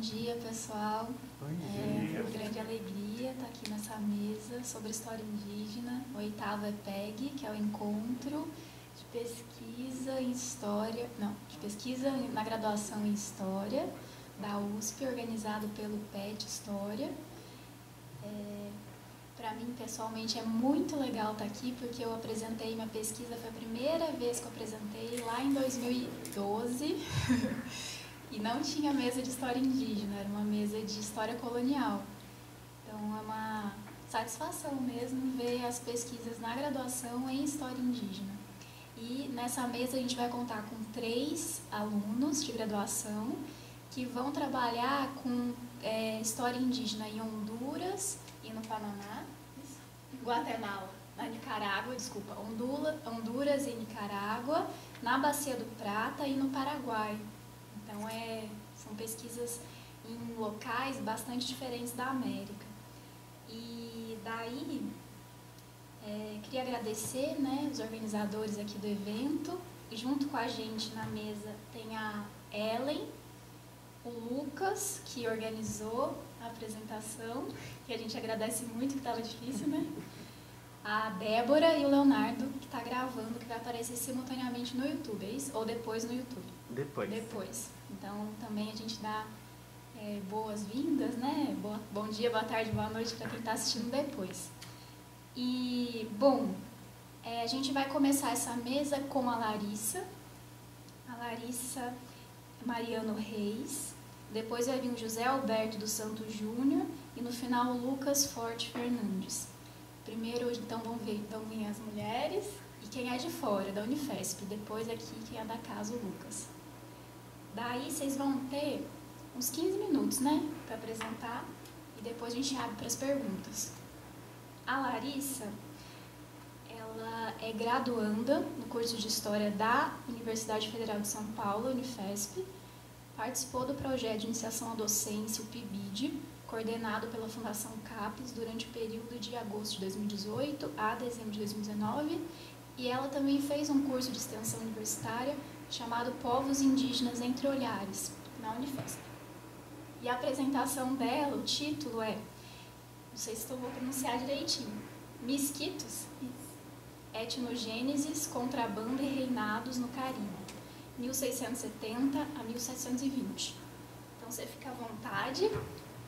dia, pessoal. Bom dia. É uma grande alegria estar aqui nessa mesa sobre história indígena. O 8º EPEG, que é o encontro de pesquisa em história, de pesquisa na graduação em história da USP, organizado pelo PET História. Para mim, pessoalmente, é muito legal estar aqui, porque eu apresentei minha pesquisa, foi a primeira vez que eu apresentei lá em 2012, e não tinha mesa de história indígena, era uma mesa de história colonial. Então, é uma satisfação mesmo ver as pesquisas na graduação em história indígena. E nessa mesa a gente vai contar com 3 alunos de graduação que vão trabalhar com história indígena em Honduras e no Panamá, Guatemala, na Nicarágua, desculpa, Honduras e Nicarágua, na Bacia do Prata e no Paraguai. Então, são pesquisas em locais bastante diferentes da América. E daí, queria agradecer, os organizadores aqui do evento. Junto com a gente na mesa tem a Ellen, o Lucas, que organizou a apresentação, que a gente agradece muito, que estava difícil, a Débora e o Leonardo, que está gravando, que vai aparecer simultaneamente no YouTube, é isso? Ou depois no YouTube? Depois. Então, também a gente dá boas-vindas, Bom dia, boa tarde, boa noite para quem está assistindo depois. E, bom, a gente vai começar essa mesa com a Larissa Mariano Reis, depois vai vir o José Alberto dos Santos Júnior e no final o Lucas Forte Fernandes. Primeiro, então, vão vir as mulheres e quem é de fora, da Unifesp. Depois aqui, quem é da casa, o Lucas. Daí vocês vão ter uns 15 minutos, para apresentar e depois a gente abre para as perguntas. A Larissa, ela é graduanda no curso de História da Universidade Federal de São Paulo, Unifesp. Participou do projeto de iniciação à docência, o PIBID, coordenado pela Fundação CAPES durante o período de agosto de 2018 a dezembro de 2019, e ela também fez um curso de extensão universitária chamado Povos Indígenas Entre Olhares, na Unifesp. E a apresentação dela, o título não sei se eu vou pronunciar direitinho, Mesquitos, Etnogênesis, Contrabando e Reinados no Caribe, 1670 a 1720. Então você fica à vontade,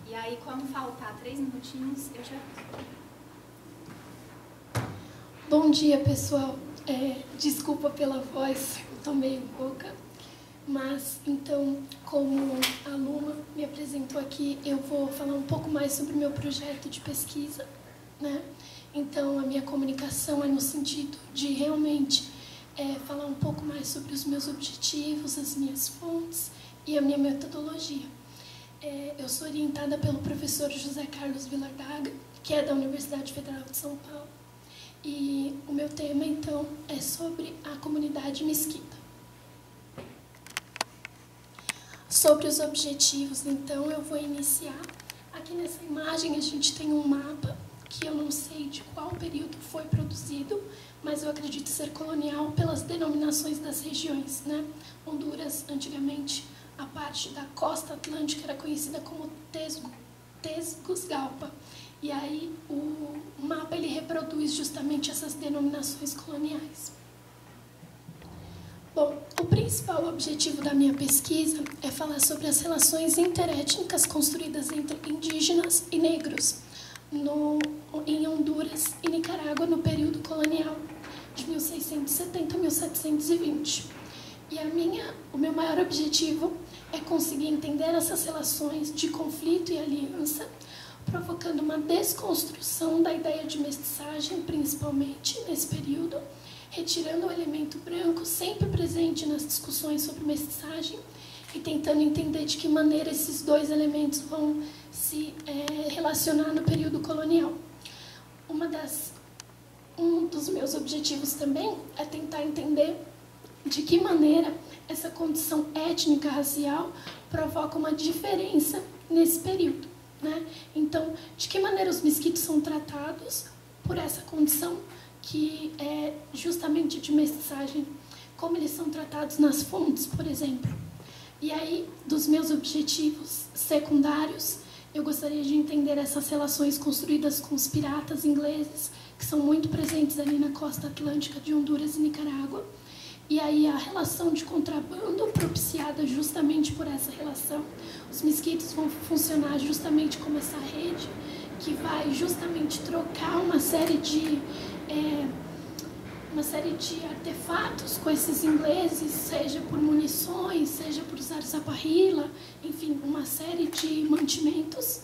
e aí quando faltar 3 minutinhos, eu já... Bom dia, pessoal. Desculpa pela voz, eu estou meio rouca, mas então, como a aluna me apresentou aqui, eu vou falar um pouco mais sobre o meu projeto de pesquisa, Então, a minha comunicação é no sentido de realmente falar um pouco mais sobre os meus objetivos, as minhas fontes e a minha metodologia. Eu sou orientada pelo professor José Carlos Vilardaga, que é da Universidade Federal de São Paulo. E o meu tema, então, é sobre a comunidade mesquita. Sobre os objetivos, então, eu vou iniciar. Aqui nessa imagem a gente tem um mapa, que eu não sei de qual período foi produzido, mas eu acredito ser colonial pelas denominações das regiões, Honduras, antigamente, a parte da costa atlântica era conhecida como Tegucigalpa. E aí o mapa ele reproduz justamente essas denominações coloniais. Bom, o principal objetivo da minha pesquisa é falar sobre as relações interétnicas construídas entre indígenas e negros em Honduras e Nicarágua no período colonial, de 1670 a 1720. E o meu maior objetivo é conseguir entender essas relações de conflito e aliança, provocando uma desconstrução da ideia de mestiçagem, principalmente nesse período, retirando o elemento branco sempre presente nas discussões sobre mestiçagem e tentando entender de que maneira esses 2 elementos vão se relacionar no período colonial. Um dos meus objetivos também é tentar entender de que maneira essa condição étnica racial provoca uma diferença nesse período, Então, de que maneira os mesquitos são tratados por essa condição que é justamente de mestiçagem, como eles são tratados nas fontes, por exemplo. E aí, dos meus objetivos secundários, eu gostaria de entender essas relações construídas com os piratas ingleses, que são muito presentes ali na costa atlântica de Honduras e Nicarágua. E aí a relação de contrabando propiciada justamente por essa relação. Os mesquitos vão funcionar justamente como essa rede que vai justamente trocar uma série de artefatos com esses ingleses, seja por munições, seja por zarzaparrilla, enfim, uma série de mantimentos.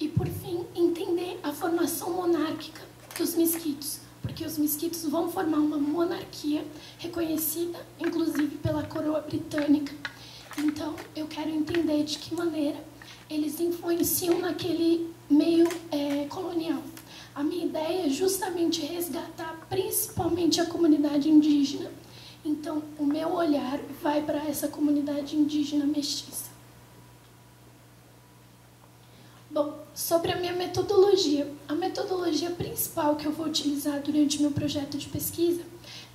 E, por fim, entender a formação monárquica dos mesquitos, porque os mesquitos vão formar uma monarquia reconhecida, inclusive, pela coroa britânica. Então, eu quero entender de que maneira eles influenciam naquele meio colonial. A minha ideia é justamente resgatar principalmente a comunidade indígena. Então, o meu olhar vai para essa comunidade indígena mestiça. Bom, sobre a minha metodologia. A metodologia principal que eu vou utilizar durante o meu projeto de pesquisa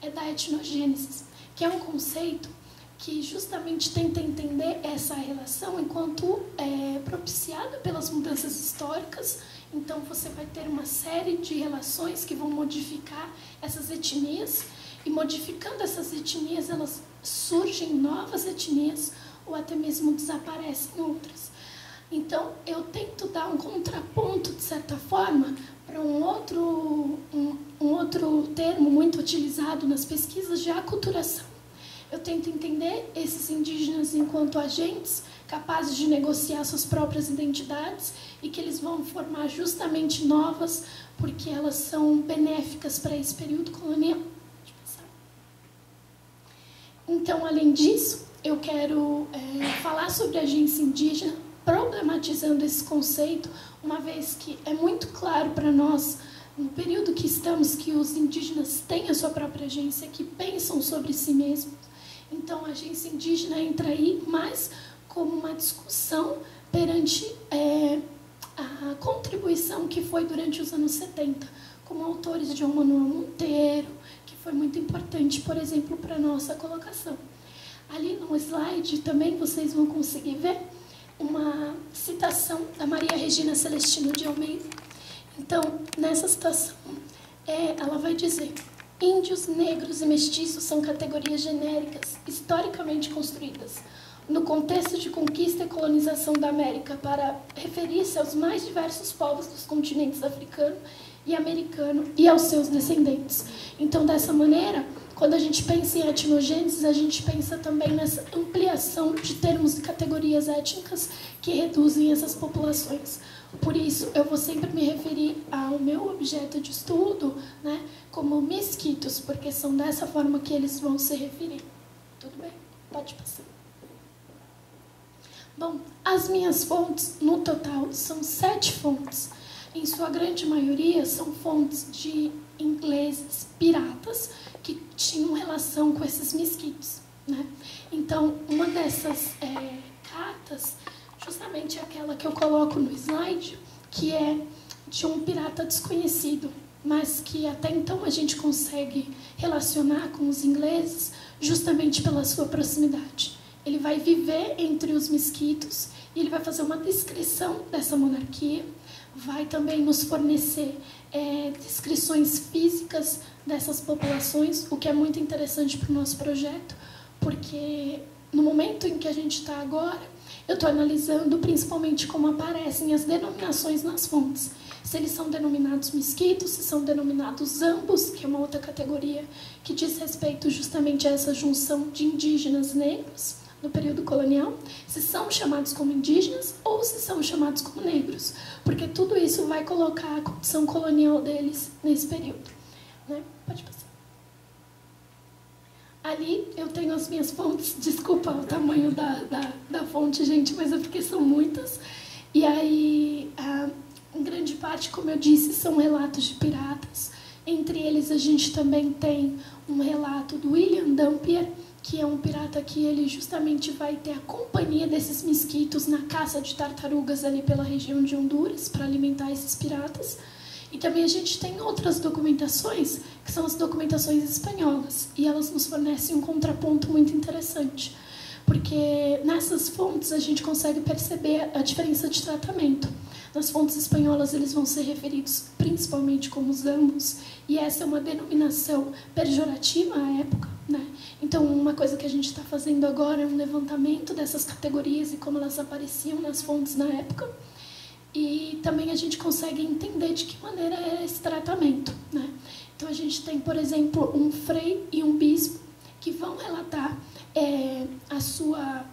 é da etnogênese, que é um conceito que justamente tenta entender essa relação enquanto propiciada pelas mudanças históricas. Então, você vai ter uma série de relações que vão modificar essas etnias, e modificando essas etnias, elas surgem novas etnias, ou até mesmo desaparecem outras. Então, eu tento dar um contraponto, de certa forma, para um outro termo muito utilizado nas pesquisas de aculturação. Eu tento entender esses indígenas enquanto agentes capazes de negociar suas próprias identidades e que eles vão formar justamente novas, porque elas são benéficas para esse período colonial. Então, além disso, eu quero falar sobre a agência indígena, problematizando esse conceito, uma vez que é muito claro para nós, no período que estamos, que os indígenas têm a sua própria agência, que pensam sobre si mesmos. Então, a agência indígena entra aí mais como uma discussão perante a contribuição que foi durante os anos 70, como autores de João Manuel Monteiro, que foi muito importante, por exemplo, para a nossa colocação. Ali no slide também vocês vão conseguir ver uma citação da Maria Regina Celestino de Almeida. Então, nessa citação, ela vai dizer: índios, negros e mestiços são categorias genéricas, historicamente construídas, no contexto de conquista e colonização da América, para referir-se aos mais diversos povos dos continentes africano e americano e aos seus descendentes. Então, dessa maneira, quando a gente pensa em etnogênese, a gente pensa também nessa ampliação de termos e categorias étnicas que reduzem essas populações. Por isso, eu vou sempre me referir ao meu objeto de estudo, né, como mesquitos, porque são dessa forma que eles vão se referir. Tudo bem? Pode passar. Bom, as minhas fontes, no total, são 7 fontes. Em sua grande maioria, são fontes de ingleses piratas que tinham relação com esses mesquitos, né? Então, uma dessas cartas, justamente aquela que eu coloco no slide, que é de um pirata desconhecido, mas que até então a gente consegue relacionar com os ingleses justamente pela sua proximidade. Ele vai viver entre os mesquitos e ele vai fazer uma descrição dessa monarquia, vai também nos fornecer descrições físicas dessas populações, o que é muito interessante para o nosso projeto, porque no momento em que a gente está agora, eu estou analisando principalmente como aparecem as denominações nas fontes. Se eles são denominados mesquitos, se são denominados zambos, que é uma outra categoria que diz respeito justamente a essa junção de indígenas negros no período colonial, se são chamados como indígenas ou se são chamados como negros, porque tudo isso vai colocar a condição colonial deles nesse período, né? Pode passar. Ali eu tenho as minhas fontes, desculpa o tamanho da fonte, gente, mas é porque são muitas. E aí, em grande parte, como eu disse, são relatos de piratas. Entre eles, a gente também tem um relato do William Dampier, que é um pirata que ele justamente vai ter a companhia desses mesquitos na caça de tartarugas ali pela região de Honduras, para alimentar esses piratas. E também a gente tem outras documentações, que são as documentações espanholas, e elas nos fornecem um contraponto muito interessante. porque nessas fontes a gente consegue perceber a diferença de tratamento. Nas fontes espanholas eles vão ser referidos principalmente como os ambos, e essa é uma denominação pejorativa à época, né? Então, uma coisa que a gente está fazendo agora é um levantamento dessas categorias e como elas apareciam nas fontes na época. E também a gente consegue entender de que maneira era esse tratamento, né? Então, a gente tem, por exemplo, um frei e um bispo que vão relatar a sua,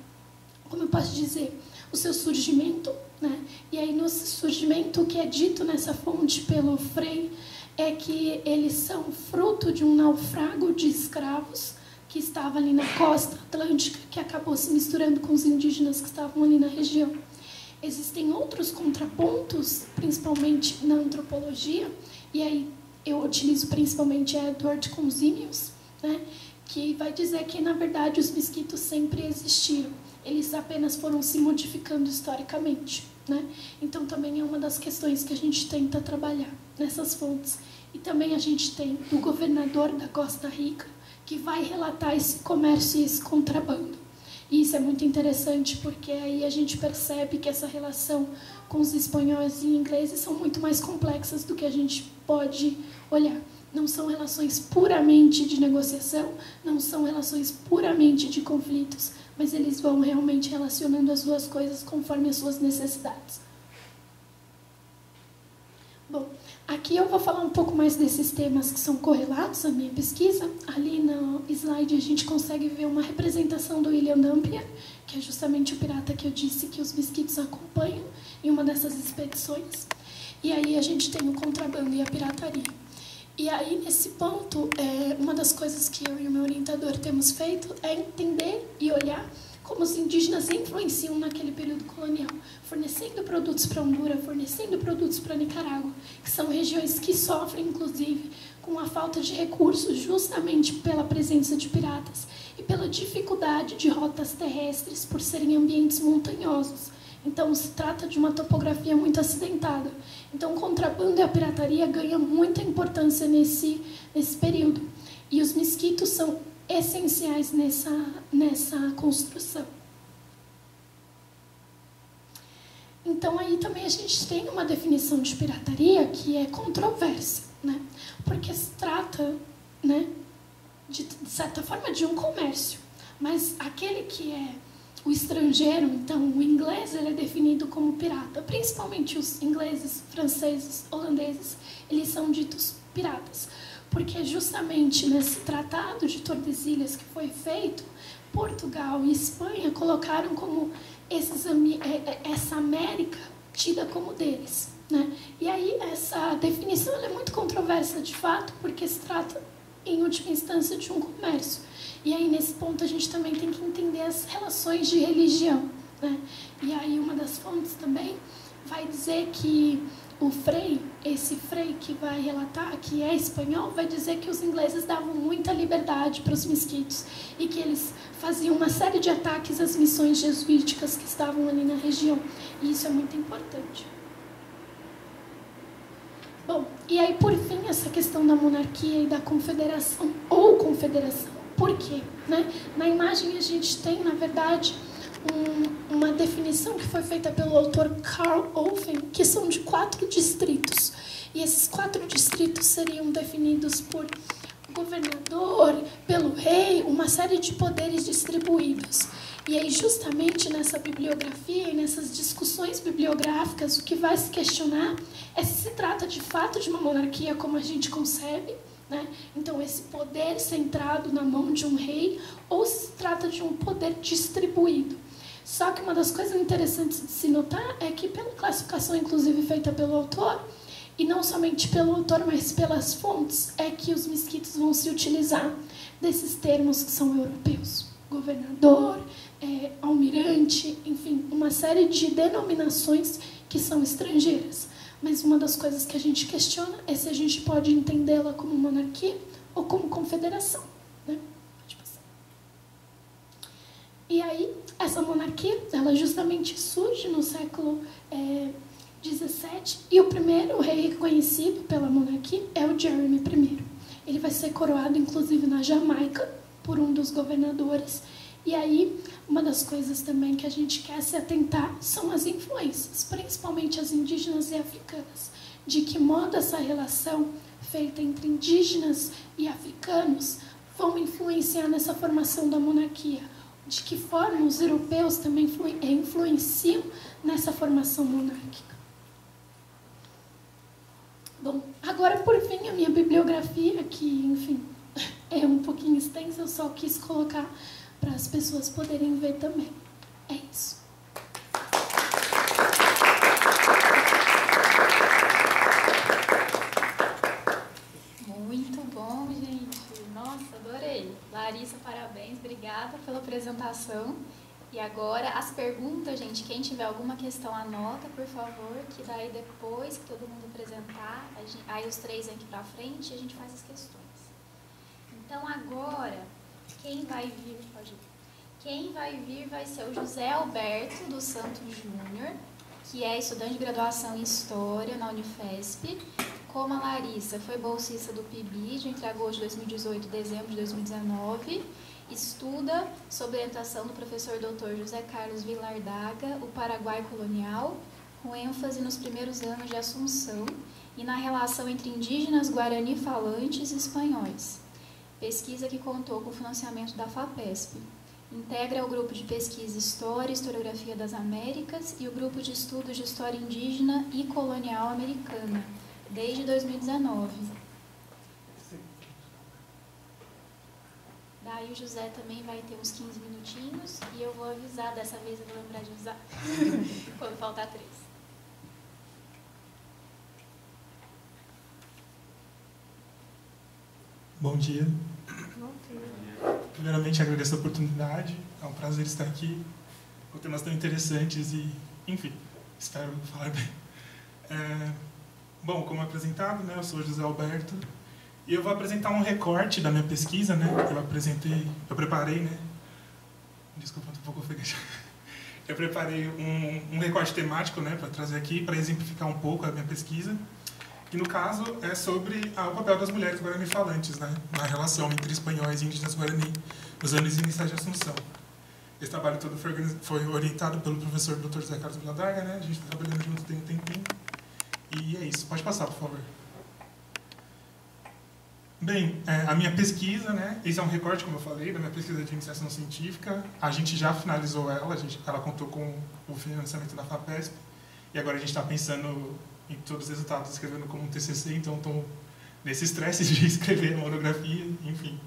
como eu posso dizer, o seu surgimento, né? E aí, no surgimento, o que é dito nessa fonte pelo frei é que eles são fruto de um naufrágio de escravos que estava ali na costa atlântica, que acabou se misturando com os indígenas que estavam ali na região. Existem outros contrapontos, principalmente na antropologia, e aí eu utilizo principalmente Edward Consinius, né, que vai dizer que, na verdade, os mesquitos sempre existiram. Eles apenas foram se modificando historicamente, né? Então, também é uma das questões que a gente tenta trabalhar nessas fontes. E também a gente tem o governador da Costa Rica, que vai relatar esse comércio e esse contrabando. E isso é muito interessante, porque aí a gente percebe que essa relação com os espanhóis e ingleses são muito mais complexas do que a gente pode olhar. Não são relações puramente de negociação, não são relações puramente de conflitos, mas eles vão realmente relacionando as duas coisas conforme as suas necessidades. Bom, aqui eu vou falar um pouco mais desses temas que são correlatos à minha pesquisa. Ali no slide a gente consegue ver uma representação do William Dampier, que é justamente o pirata que eu disse que os mesquitos acompanham em uma dessas expedições. E aí a gente tem o contrabando e a pirataria. E aí, nesse ponto, uma das coisas que eu e o meu orientador temos feito é entender e olhar como os indígenas influenciam naquele período colonial, fornecendo produtos para Honduras, fornecendo produtos para Nicarágua, que são regiões que sofrem, inclusive, com a falta de recursos, justamente pela presença de piratas e pela dificuldade de rotas terrestres por serem ambientes montanhosos. Então, se trata de uma topografia muito acidentada. Então, o contrabando e a pirataria ganham muita importância nesse período. E os mesquitos são essenciais nessa construção. Então, aí também a gente tem uma definição de pirataria que é controversa, né? Porque se trata, né, de certa forma, de um comércio. Mas aquele que é o estrangeiro, então, o inglês, ele é definido como pirata. Principalmente os ingleses, franceses, holandeses, eles são ditos piratas. Porque justamente nesse tratado de Tordesilhas que foi feito, Portugal e Espanha colocaram como essa América tida como deles, né? E aí essa definição ela é muito controversa de fato, porque se trata, em última instância, de um comércio. E aí, nesse ponto, a gente também tem que entender as relações de religião, né? E aí, uma das fontes também vai dizer que o frei, esse frei que vai relatar, que é espanhol, vai dizer que os ingleses davam muita liberdade para os mesquitos e que eles faziam uma série de ataques às missões jesuíticas que estavam ali na região. E isso é muito importante. Bom, e aí, por fim, essa questão da monarquia e da confederação ou confederação. Por quê? Né? Na imagem a gente tem, na verdade, uma definição que foi feita pelo autor Karl Offen, que são de 4 distritos. E esses 4 distritos seriam definidos por governador, pelo rei, uma série de poderes distribuídos. E aí, justamente nessa bibliografia e nessas discussões bibliográficas, o que vai se questionar é se trata de fato de uma monarquia como a gente concebe, né? Então, esse poder centrado na mão de um rei, ou se trata de um poder distribuído. Só que uma das coisas interessantes de se notar é que, pela classificação, inclusive, feita pelo autor, e não somente pelo autor, mas pelas fontes, é que os mesquitos vão se utilizar desses termos que são europeus. Governador, almirante, enfim, uma série de denominações que são estrangeiras. Mas uma das coisas que a gente questiona é se a gente pode entendê-la como monarquia ou como confederação, né? Pode passar. E aí, essa monarquia, ela justamente surge no século XVII, e o primeiro rei reconhecido pela monarquia é o Jeremy I. Ele vai ser coroado, inclusive, na Jamaica, por um dos governadores, E aí, uma das coisas também que a gente quer se atentar são as influências, principalmente as indígenas e africanas. De que modo essa relação feita entre indígenas e africanos vão influenciar nessa formação da monarquia? De que forma os europeus também influenciam nessa formação monárquica? Bom, agora por fim a minha bibliografia, que enfim é um pouquinho extensa, eu só quis colocar para as pessoas poderem ver também. É isso. Muito bom, gente. Nossa, adorei. Larissa, parabéns. Obrigada pela apresentação. E agora, as perguntas, gente. Quem tiver alguma questão, anota, por favor, que daí depois que todo mundo apresentar, aí os três vêm aqui pra frente e a gente faz as questões. Então, agora, quem vai vir, pode ir. Quem vai vir vai ser o José Alberto dos Santos Júnior, que é estudante de graduação em História na Unifesp. Como a Larissa foi bolsista do PIBID entre agosto de 2018 e dezembro de 2019, estuda sob orientação do professor Dr. José Carlos Vilardaga, o Paraguai colonial, com ênfase nos primeiros anos de Assunção e na relação entre indígenas guarani falantes e espanhóis. Pesquisa que contou com o financiamento da FAPESP. Integra o grupo de pesquisa História e Historiografia das Américas e o grupo de estudos de História Indígena e Colonial Americana, desde 2019. Daí o José também vai ter uns 15 minutinhos e eu vou avisar, dessa vez eu vou lembrar de avisar, quando faltar 3. Bom dia. Primeiramente, agradeço a oportunidade. É um prazer estar aqui com temas tão interessantes e, enfim, espero falar bem. Bom, como apresentado, né, eu sou José Alberto e eu vou apresentar um recorte da minha pesquisa, né? Eu preparei, né? Desculpa, estou um pouco ofegante. Eu preparei um recorte temático, né, para trazer aqui, para exemplificar um pouco a minha pesquisa, que no caso é sobre o papel das mulheres guarani falantes, né, na relação entre espanhóis e indígenas guarani nos anos iniciais de Assunção. Esse trabalho todo foi orientado pelo professor Dr. José Carlos Vilardaga, né? A gente está trabalhando junto tem um tempinho. E é isso. Pode passar, por favor. Bem, a minha pesquisa, né? Esse é um recorte, como eu falei, da minha pesquisa de iniciação científica. A gente já finalizou ela, ela contou com o financiamento da FAPESP. E agora a gente está pensando em todos os resultados, escrevendo como um TCC, então estou nesse estresse de escrever a monografia, enfim.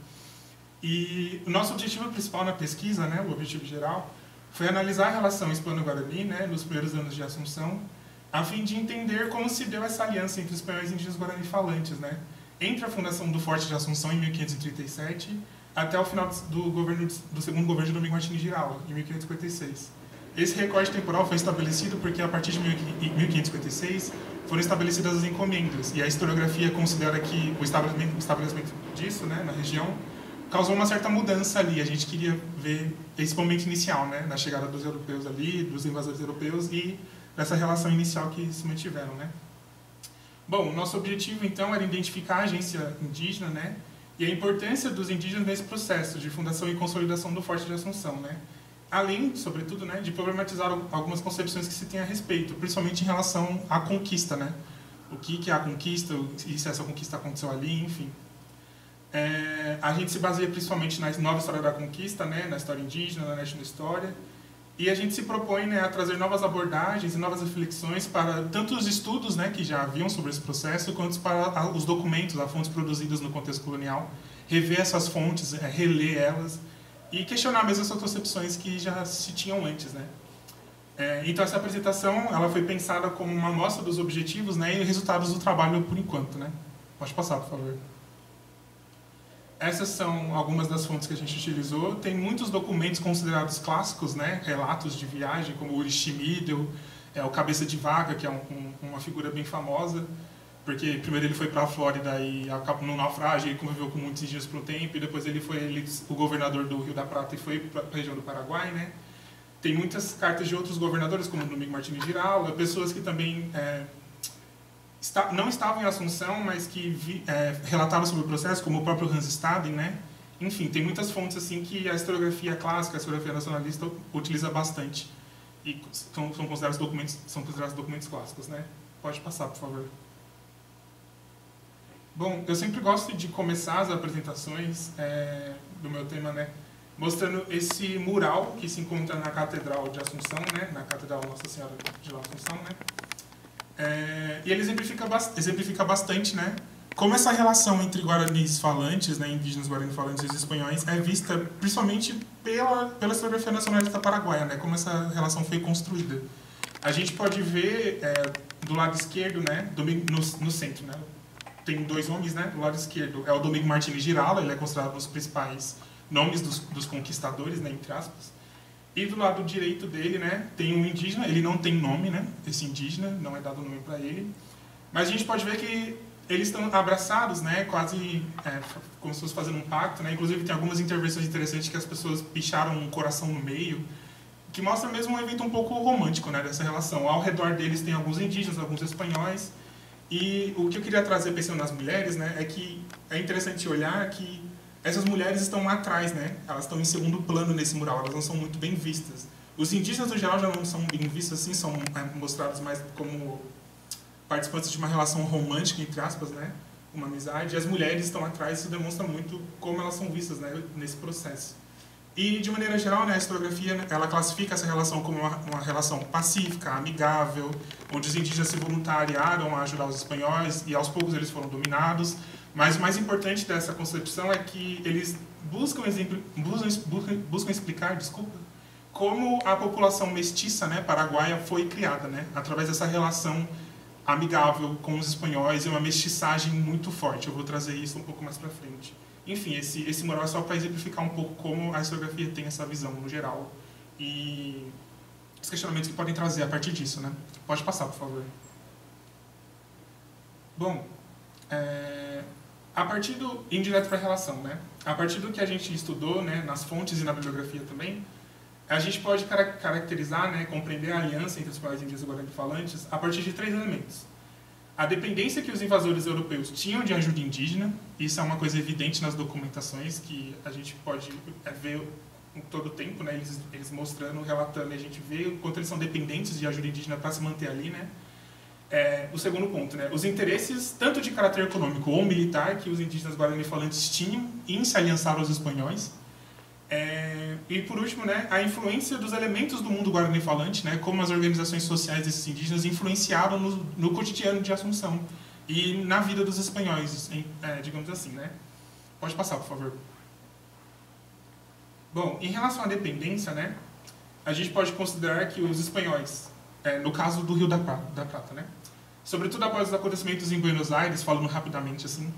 E o nosso objetivo principal na pesquisa, né, o objetivo geral, foi analisar a relação hispano-guarani, né, nos primeiros anos de Assunção, a fim de entender como se deu essa aliança entre espanhóis e indígenas guarani falantes, né, entre a fundação do Forte de Assunção em 1537 até o final do segundo governo de Domingos Martins Girau, em 1556. Esse recorte temporal foi estabelecido porque, a partir de 1556, foram estabelecidas as encomendas, e a historiografia considera que o estabelecimento disso, né, na região, causou uma certa mudança ali. A gente queria ver esse momento inicial, né, na chegada dos europeus ali, dos invasores europeus, e dessa relação inicial que se mantiveram, né. Bom, nosso objetivo, então, era identificar a agência indígena, né, e a importância dos indígenas nesse processo de fundação e consolidação do Forte de Assunção, né, além, sobretudo, né, de problematizar algumas concepções que se tem a respeito, principalmente em relação à conquista, né, o que é a conquista, e se essa conquista aconteceu ali, enfim. A gente se baseia principalmente na nova história da conquista, né, na história indígena, na etnohistória, e a gente se propõe, né, a trazer novas abordagens e novas reflexões para tanto os estudos, né, que já haviam sobre esse processo, quanto para os documentos, as fontes produzidas no contexto colonial, rever essas fontes, reler elas e questionar mesmo essas concepções que já se tinham antes, né. Então essa apresentação ela foi pensada como uma amostra dos objetivos, né, e resultados do trabalho por enquanto, né. Pode passar, por favor. Essas são algumas das fontes que a gente utilizou. Tem muitos documentos considerados clássicos, né? Relatos de viagem, como o Urishimidel, o Cabeça de Vaca, que é uma figura bem famosa, porque primeiro ele foi para a Flórida e no naufrágio ele conviveu com muitos indígenas por um tempo, e depois ele foi o governador do Rio da Prata e foi para a região do Paraguai, né? Tem muitas cartas de outros governadores, como Domingos Martins Girau, pessoas que também não estavam em Assunção, mas que relatavam sobre o processo, como o próprio Hans Staden, né? Enfim, tem muitas fontes assim que a historiografia clássica, a historiografia nacionalista utiliza bastante e são considerados documentos clássicos, né? Pode passar, por favor. Bom, eu sempre gosto de começar as apresentações do meu tema, né, mostrando esse mural que se encontra na Catedral de Assunção, né, na Catedral Nossa Senhora de Assunção, né, e ele exemplifica bastante, né, como essa relação entre guaranis falantes, né, indígenas guaranis falantes e os espanhóis é vista principalmente pela historiografia nacionalista paraguaia, né, como essa relação foi construída. A gente pode ver do lado esquerdo, né, no centro, né, tem dois nomes, né, do lado esquerdo é o Domingo Martínez Girala, ele é considerado um dos principais nomes dos conquistadores, né, entre aspas. E do lado direito dele, né, tem um indígena, ele não tem nome, né, esse indígena, não é dado nome para ele. Mas a gente pode ver que eles estão abraçados, né, quase como se fosse fazendo um pacto, né. Inclusive tem algumas intervenções interessantes que as pessoas picharam um coração no meio, que mostra mesmo um evento um pouco romântico, né, dessa relação. Ao redor deles tem alguns indígenas, alguns espanhóis. E o que eu queria trazer pensando nas mulheres, né, é que é interessante olhar que essas mulheres estão lá atrás, né, elas estão em segundo plano nesse mural, elas não são muito bem vistas. Os indígenas, no geral, já não são bem vistos assim, são mostrados mais como participantes de uma relação romântica, entre aspas, né, uma amizade, e as mulheres estão atrás, isso demonstra muito como elas são vistas, né, nesse processo. E, de maneira geral, né, a historiografia ela classifica essa relação como uma relação pacífica, amigável, onde os indígenas se voluntariaram a ajudar os espanhóis e, aos poucos, eles foram dominados. Mas o mais importante dessa concepção é que eles buscam explicar, como a população mestiça, né, paraguaia foi criada, né, através dessa relação amigável com os espanhóis e uma mestiçagem muito forte. Eu vou trazer isso um pouco mais para frente. Enfim, esse mural é só para exemplificar um pouco como a historiografia tem essa visão no geral e os questionamentos que podem trazer a partir disso, né? Pode passar, por favor. Bom, a partir do indireto para a relação, né? A partir do que a gente estudou, né, nas fontes e na bibliografia também, a gente pode caracterizar, né, compreender a aliança entre os povos indígenas e guarani-falantes a partir de 3 elementos. A dependência que os invasores europeus tinham de ajuda indígena, isso é uma coisa evidente nas documentações, que a gente pode ver em todo o tempo, né, eles mostrando, relatando, e a gente vê o quanto eles são dependentes de ajuda indígena para se manter ali, né. O segundo ponto, né, os interesses, tanto de caráter econômico ou militar, que os indígenas guarani-falantes tinham em se aliançar aos espanhóis. E por último, né, a influência dos elementos do mundo guarani-falante, né, como as organizações sociais desses indígenas influenciaram no cotidiano de Assunção e na vida dos espanhóis, digamos assim, né. Pode passar, por favor. Bom, em relação à dependência, né, a gente pode considerar que os espanhóis, no caso do Rio da Prata, né, sobretudo após os acontecimentos em Buenos Aires, falando rapidamente assim,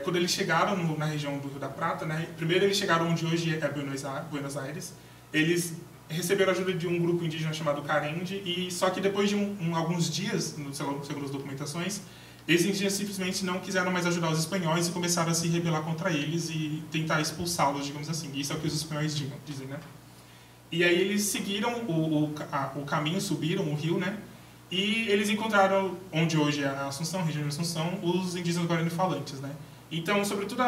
quando eles chegaram na região do Rio da Prata, né, primeiro eles chegaram onde hoje é Buenos Aires, eles receberam ajuda de um grupo indígena chamado Carende, e só que depois de alguns dias, segundo as documentações, esses indígenas simplesmente não quiseram mais ajudar os espanhóis e começaram a se rebelar contra eles e tentar expulsá-los, digamos assim. Isso é o que os espanhóis dizem, né? E aí eles seguiram o caminho, subiram o rio, né? E eles encontraram, onde hoje é a Assunção, a região de Assunção, os indígenas guarani-falantes, né? Então, sobretudo,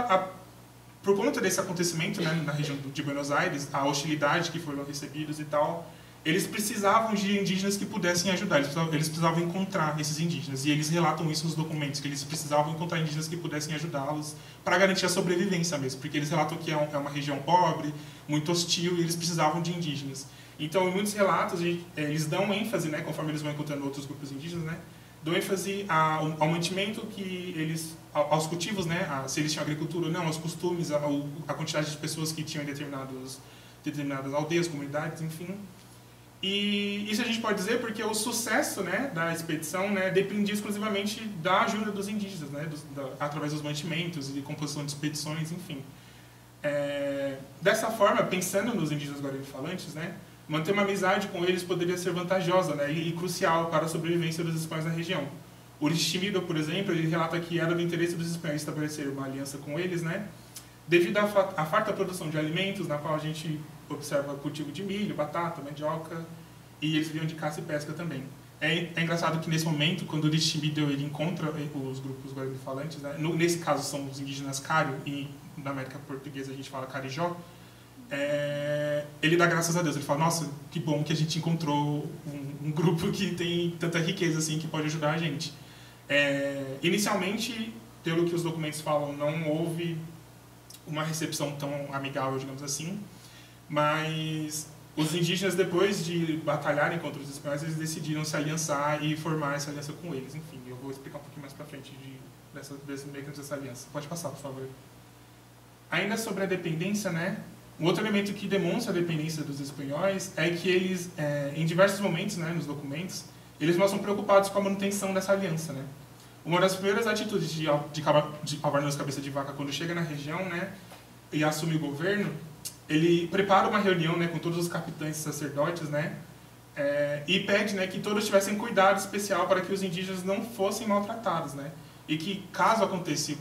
por conta desse acontecimento, né, na região de Buenos Aires, a hostilidade que foram recebidos e tal, eles precisavam de indígenas que pudessem ajudar, eles precisavam encontrar esses indígenas, e eles relatam isso nos documentos, que eles precisavam encontrar indígenas que pudessem ajudá-los para garantir a sobrevivência mesmo, porque eles relatam que é uma região pobre, muito hostil, e eles precisavam de indígenas. Então, em muitos relatos, eles dão ênfase, né, conforme eles vão encontrando outros grupos indígenas, né, dão ênfase ao mantimento que eles, aos cultivos, né, se eles tinham agricultura ou não, aos costumes, a quantidade de pessoas que tinham em determinadas aldeias, comunidades, enfim. E isso a gente pode dizer porque o sucesso, né, da expedição, né, dependia exclusivamente da ajuda dos indígenas, né, através dos mantimentos e composição de expedições, enfim. Dessa forma, pensando nos indígenas guarani-falantes, né, manter uma amizade com eles poderia ser vantajosa, né, e crucial para a sobrevivência dos espanhóis na região. O Urishimido, por exemplo, ele relata que era do interesse dos espanhóis estabelecer uma aliança com eles, né, devido à farta produção de alimentos, na qual a gente observa cultivo de milho, batata, mandioca, e eles viviam de caça e pesca também. É engraçado que nesse momento, quando o Urishimido ele encontra os grupos guarani-falantes, né, nesse caso são os indígenas Cário, e na América Portuguesa a gente fala carijó, ele dá graças a Deus. Ele fala, nossa, que bom que a gente encontrou um grupo que tem tanta riqueza assim, que pode ajudar a gente. Inicialmente, pelo que os documentos falam, não houve uma recepção tão amigável, digamos assim, mas os indígenas, depois de batalharem contra os espanhóis, eles decidiram se aliançar e formar essa aliança com eles. Enfim, eu vou explicar um pouquinho mais pra frente desse mecanismo dessa aliança. Pode passar, por favor. Ainda sobre a dependência, né? Um outro elemento que demonstra a dependência dos espanhóis é que eles, em diversos momentos, né, nos documentos, eles mostram preocupados com a manutenção dessa aliança, né? Uma das primeiras atitudes de Albornoz Cabeça de Vaca, quando chega na região, né, e assume o governo, ele prepara uma reunião, né, com todos os capitães e sacerdotes, né, e pede, né, que todos tivessem cuidado especial para que os indígenas não fossem maltratados, né, e que caso acontecesse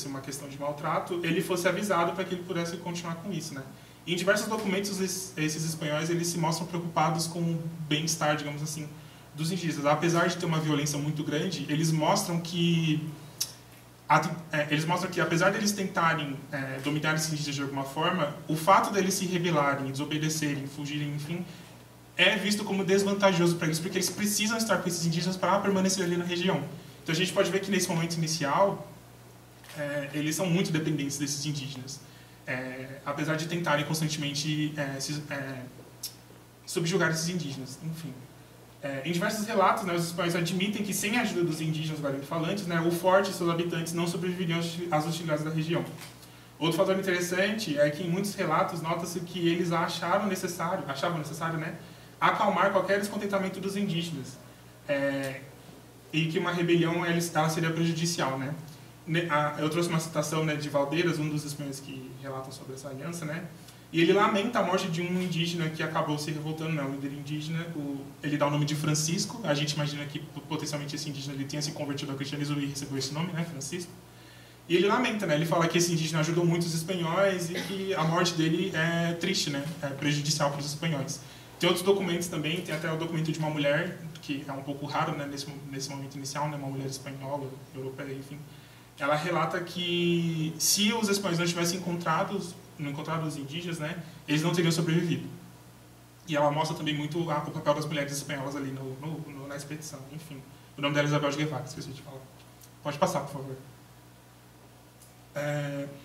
uma questão de maltrato, ele fosse avisado para que ele pudesse continuar com isso, né. E em diversos documentos, esses espanhóis, eles se mostram preocupados com o bem-estar, digamos assim, dos indígenas. Apesar de ter uma violência muito grande, eles mostram que apesar deles tentarem dominar esses indígenas de alguma forma, o fato deles se rebelarem, desobedecerem, fugirem, enfim, é visto como desvantajoso para eles, porque eles precisam estar com esses indígenas para permanecer ali na região. Então a gente pode ver que nesse momento inicial, eles são muito dependentes desses indígenas, apesar de tentarem constantemente subjugar esses indígenas, enfim. Em diversos relatos, né, os espanhóis admitem que, sem a ajuda dos indígenas guarani-falantes, né, o forte e seus habitantes não sobreviveriam às hostilidades da região. Outro fator interessante é que, em muitos relatos, nota-se que eles achavam necessário, né, acalmar qualquer descontentamento dos indígenas, e que uma rebelião ela seria prejudicial. Né? Eu trouxe uma citação, né, de Valdeiras, um dos espanhóis que relatam sobre essa aliança, né? E ele lamenta a morte de um indígena que acabou se revoltando, né? O líder indígena, ele dá o nome de Francisco. A gente imagina que potencialmente esse indígena ele tenha se convertido ao cristianismo e recebeu esse nome, né? Francisco. E ele lamenta, né? Ele fala que esse indígena ajudou muito os espanhóis e que a morte dele é triste, né? É prejudicial para os espanhóis. Tem outros documentos também, tem até o documento de uma mulher, que é um pouco raro, né? Nesse momento inicial, né? Uma mulher espanhola, europeia, enfim. Ela relata que se os espanhóis não tivessem encontrado os indígenas, né, eles não teriam sobrevivido. E ela mostra também muito o papel das mulheres espanholas ali na expedição. Enfim, o nome dela é Isabel de Guevara, esqueci de falar. Pode passar, por favor.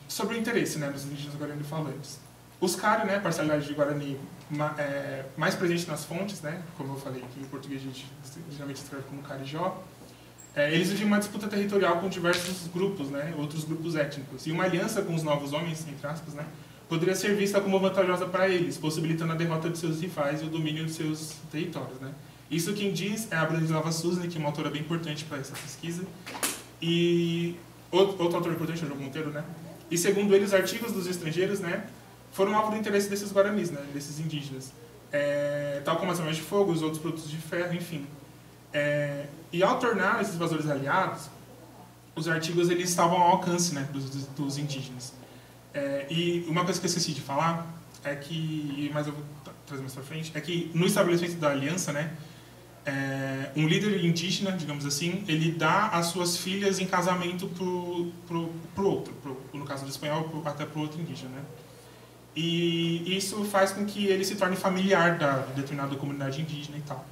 Sobre o interesse, né, dos indígenas guarani-falantes. Os Cari, né, parcialidade de Guarani mais presente nas fontes, né, como eu falei, que em português a gente geralmente escreve como Carijó, eles viviam uma disputa territorial com diversos grupos, né, outros grupos étnicos. E uma aliança com os novos homens, entre aspas, né, poderia ser vista como vantajosa para eles, possibilitando a derrota de seus rivais e o domínio de seus territórios. Né. Isso quem diz é a Branislava Susan, que é uma autora bem importante para essa pesquisa. E outro autor importante é o João Monteiro, né. E segundo ele, os artigos dos estrangeiros, né, foram alvo do interesse desses guaranis, né, desses indígenas. Tal como as armas de fogo, os outros produtos de ferro, enfim. E ao tornar esses invasores aliados, os artigos eles estavam ao alcance, né, dos indígenas. E uma coisa que eu esqueci de falar é que, mas eu vou trazer mais para frente, é que no estabelecimento da aliança, né, um líder indígena, digamos assim, ele dá as suas filhas em casamento pro outro, no caso do espanhol, até pro outro indígena, né. E isso faz com que ele se torne familiar da determinada comunidade indígena e tal.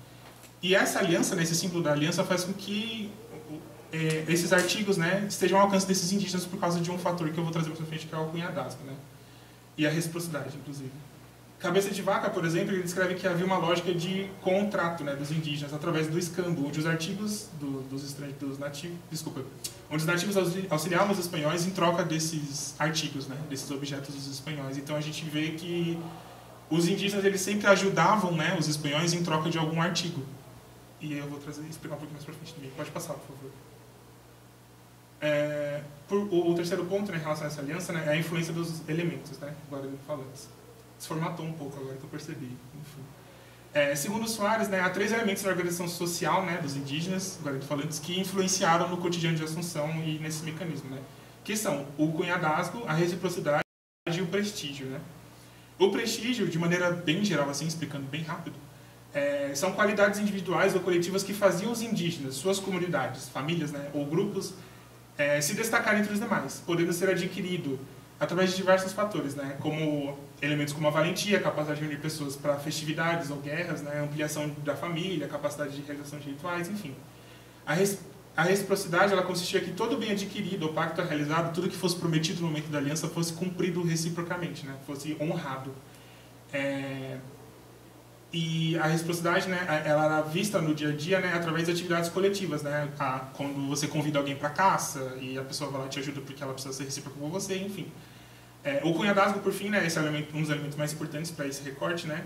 E essa aliança, né, esse símbolo da aliança, faz com que esses artigos, né, estejam ao alcance desses indígenas por causa de um fator que eu vou trazer mais pra frente, que é o cunhadasco, né, e a reciprocidade, inclusive. Cabeça de Vaca, por exemplo, ele descreve que havia uma lógica de contrato, né, dos indígenas através do escambo, onde os artigos onde os nativos auxiliavam os espanhóis em troca desses artigos, né, desses objetos dos espanhóis. Então a gente vê que os indígenas eles sempre ajudavam, né, os espanhóis em troca de algum artigo. E eu vou explicar um pouquinho mais para frente também. Pode passar, por favor. O terceiro ponto, né, em relação a essa aliança, né, é a influência dos elementos, né, guarani-falantes. Desformatou um pouco agora que eu percebi. Enfim. Segundo os Soares, né, há 3 elementos na organização social, né, dos indígenas guarani-falantes que influenciaram no cotidiano de Assunção e nesse mecanismo, né, que são o cunhadasgo, a reciprocidade e o prestígio. Né. O prestígio, de maneira bem geral, assim, explicando bem rápido, são qualidades individuais ou coletivas que faziam os indígenas, suas comunidades, famílias, né, ou grupos, se destacar entre os demais, podendo ser adquirido através de diversos fatores, né? Como elementos como a valentia, a capacidade de reunir pessoas para festividades ou guerras, né? Ampliação da família, a capacidade de realização de rituais, enfim. A reciprocidade, ela consistia que todo bem adquirido, o pacto realizado, tudo que fosse prometido no momento da aliança fosse cumprido reciprocamente, né? Fosse honrado. E a reciprocidade, né, ela era vista no dia a dia, né, através de atividades coletivas, né, quando você convida alguém para caça e a pessoa vai lá e te ajuda porque ela precisa ser recíproca com você, enfim. O cunhadazgo, por fim, né, esse é um dos elementos mais importantes para esse recorte, né,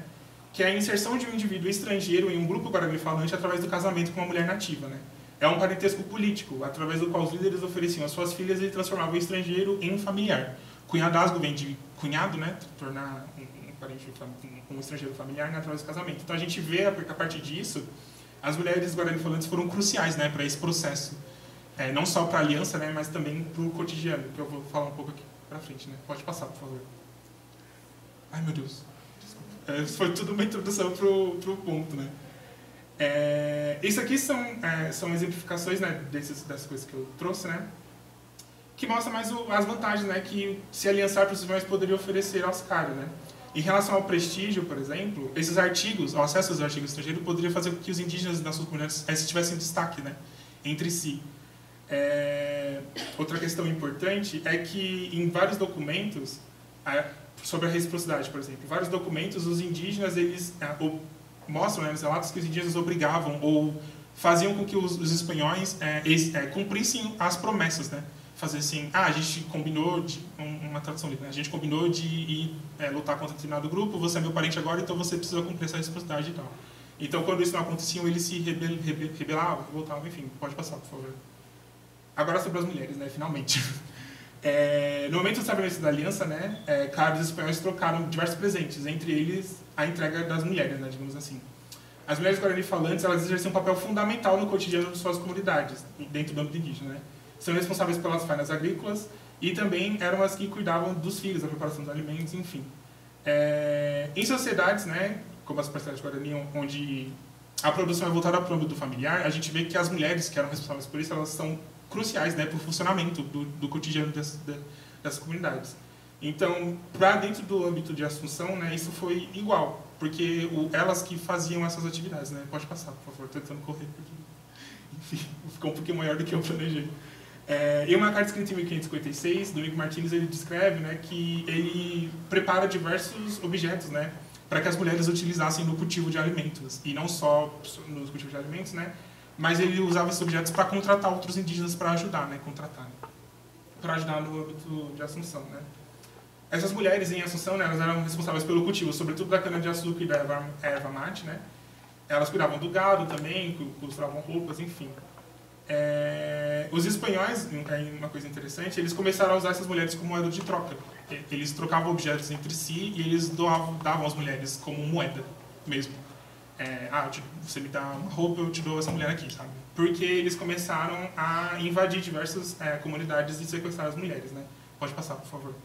que é a inserção de um indivíduo estrangeiro em um grupo guarani falante através do casamento com uma mulher nativa, né. É um parentesco político, através do qual os líderes ofereciam às suas filhas e transformavam o estrangeiro em um familiar. Cunhadazgo vem de cunhado, né, tornar um estrangeiro familiar, né, através do casamento. Então a gente vê, a partir disso, as mulheres guarani-falantes foram cruciais, né, para esse processo. Não só para a aliança, né, mas também para o cotidiano, que eu vou falar um pouco aqui para frente. Né? Pode passar, por favor. Ai, meu Deus. Desculpa. Isso foi tudo uma introdução para o ponto. Né? Isso aqui são exemplificações, né, dessas coisas que eu trouxe, né, que mostra mais as vantagens, né, que se aliançar possivelmente poderia oferecer aos caras, né. Em relação ao prestígio, por exemplo, esses artigos, o acesso aos artigos estrangeiros poderia fazer com que os indígenas das suas comunidades tivessem destaque, né, entre si. Outra questão importante é que em vários documentos, sobre a reciprocidade, por exemplo, em vários documentos os indígenas, eles mostram, né, nos relatos que os indígenas obrigavam ou faziam com que os espanhóis cumprissem as promessas, né. Fazer assim, a gente combinou uma tradução livre, né? A gente combinou de ir lutar contra determinado grupo, você é meu parente agora, então você precisa cumprir essa reciprocidade e tal. Então, quando isso não acontecia, eles se rebelavam, voltavam, enfim, pode passar, por favor. Agora sobre as mulheres, né, finalmente. No momento do estabelecimento da aliança, né, caros espanhóis trocaram diversos presentes, entre eles a entrega das mulheres, né, digamos assim. As mulheres guarani-falantes, elas exerciam um papel fundamental no cotidiano de suas comunidades, dentro do âmbito indígena, né. São responsáveis pelas faenas agrícolas e também eram as que cuidavam dos filhos, da preparação dos alimentos, enfim. Em sociedades, né, como as parcelas Guarani, onde a produção é voltada para o âmbito familiar, a gente vê que as mulheres que eram responsáveis por isso, elas são cruciais, né, para o funcionamento do cotidiano dessas comunidades. Então, para dentro do âmbito de Assunção, né, isso foi igual, porque elas que faziam essas atividades. Né. Pode passar, por favor, tentando correr, porque, enfim, ficou um pouquinho maior do que eu planejei. Em uma carta escrita em 1556, Domingos Martins ele descreve, né, que ele prepara diversos objetos, né, para que as mulheres utilizassem no cultivo de alimentos, e não só no cultivo de alimentos, né, mas ele usava esses objetos para contratar outros indígenas para ajudar, né, para ajudar no âmbito de Assunção. Né. Essas mulheres em Assunção, né, elas eram responsáveis pelo cultivo, sobretudo da cana-de-açúcar e da erva mate, né. Elas cuidavam do gado também, costuravam roupas, enfim. Os espanhóis, uma coisa interessante, eles começaram a usar essas mulheres como moeda de troca. Eles trocavam objetos entre si e eles davam as mulheres como moeda mesmo. Você me dá uma roupa, eu te dou essa mulher aqui, sabe? Porque eles começaram a invadir diversas comunidades e sequestrar as mulheres, né? Pode passar, por favor.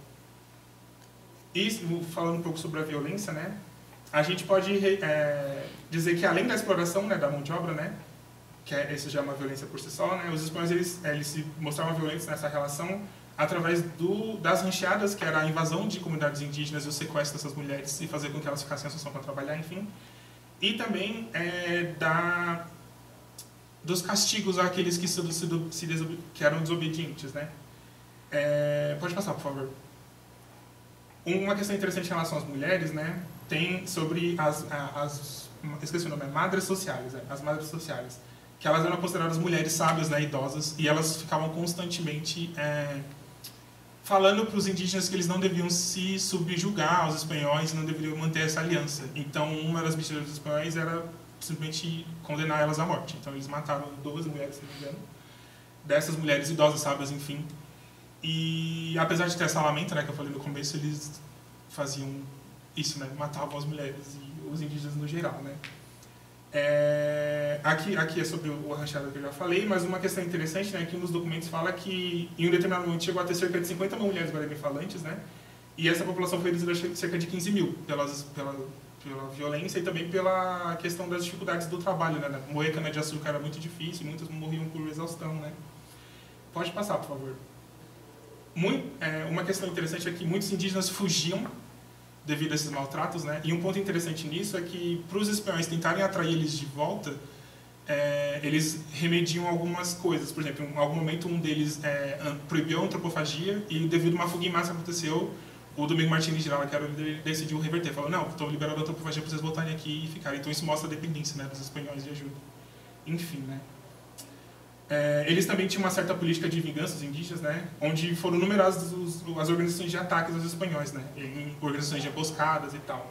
E falando um pouco sobre a violência, né? A gente pode dizer que além da exploração, né, da mão de obra, né, que essa já é uma violência por si só, né? Os espanhóis eles se mostravam violentos nessa relação através das rancheadas, que era a invasão de comunidades indígenas e o sequestro dessas mulheres e fazer com que elas ficassem em associação para trabalhar, enfim. E também dos castigos àqueles que eram desobedientes, né? Pode passar, por favor. Uma questão interessante em relação às mulheres, né? Tem sobre esqueci o nome, madres sociais, as madres sociais, que elas eram consideradas mulheres sábias, né, idosas, e elas ficavam constantemente falando para os indígenas que eles não deviam se subjugar aos espanhóis, não deveriam manter essa aliança. Então, uma das medidas dos espanhóis era simplesmente condenar elas à morte. Então, eles mataram 12 mulheres, se não me engano, dessas mulheres idosas, sábias, enfim. E, apesar de ter essa lamenta, né, que eu falei no começo, eles faziam isso, né, matavam as mulheres e os indígenas no geral, né. Aqui é sobre o ranchado que eu já falei, mas uma questão interessante, né, que um dos documentos fala que em um determinado momento chegou a ter cerca de 50 mil mulheres guarani-falantes, né, e essa população foi reduzida a cerca de 15 mil pela violência e também pela questão das dificuldades do trabalho, né, moer cana-de-açúcar era muito difícil, muitas morriam por exaustão, né. Pode passar, por favor. Uma questão interessante é que muitos indígenas fugiam devido a esses maltratos, né? E um ponto interessante nisso é que, para os espanhóis tentarem atrair eles de volta, eles remediam algumas coisas. Por exemplo, em algum momento um deles proibiu a antropofagia e, devido a uma fuga em massa que aconteceu, o Domingo Martins Girala, que era o líder, ele decidiu reverter. Falou, não, estou liberando a antropofagia para vocês voltarem aqui e ficarem. Então isso mostra a dependência, né, dos espanhóis de ajuda. Enfim, né? Eles também tinham uma certa política de vingança, os indígenas, né, onde foram numeradas as organizações de ataques aos espanhóis, né, em organizações de emboscadas e tal.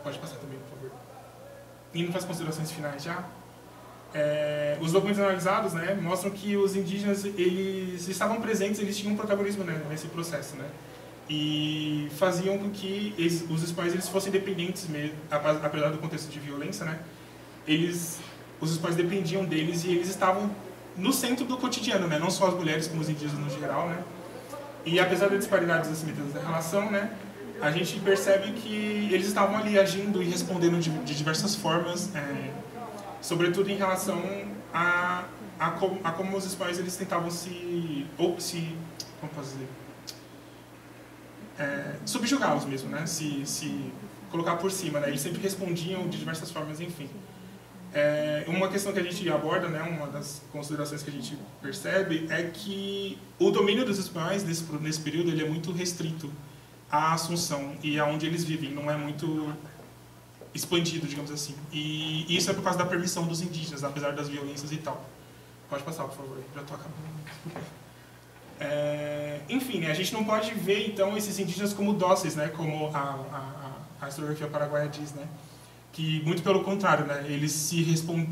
Pode passar também, por favor. Indo para as considerações finais já. Os documentos analisados, né, mostram que os indígenas eles estavam presentes, eles tinham um protagonismo, né, nesse processo, né, e faziam com que os espanhóis eles fossem dependentes mesmo, apesar do contexto de violência, né, os espanhóis dependiam deles e eles estavam no centro do cotidiano, né? Não só as mulheres, como os indígenas no geral, né? E apesar das disparidades assimétricas da relação, né? A gente percebe que eles estavam ali agindo e respondendo de diversas formas, sobretudo em relação a como os espanhóis eles tentavam como posso dizer? Subjugá-los mesmo, né? Se colocar por cima, né? Eles sempre respondiam de diversas formas, enfim. Uma questão que a gente aborda, né, uma das considerações que a gente percebe é que o domínio dos espanhóis nesse período ele é muito restrito à Assunção e aonde eles vivem, não é muito expandido, digamos assim. E isso é por causa da permissão dos indígenas, apesar das violências e tal. Pode passar, por favor, já estou acabando. Enfim, né, a gente não pode ver então esses indígenas como dóceis, né, como a historiografia paraguaia diz, né? Que muito pelo contrário, né, eles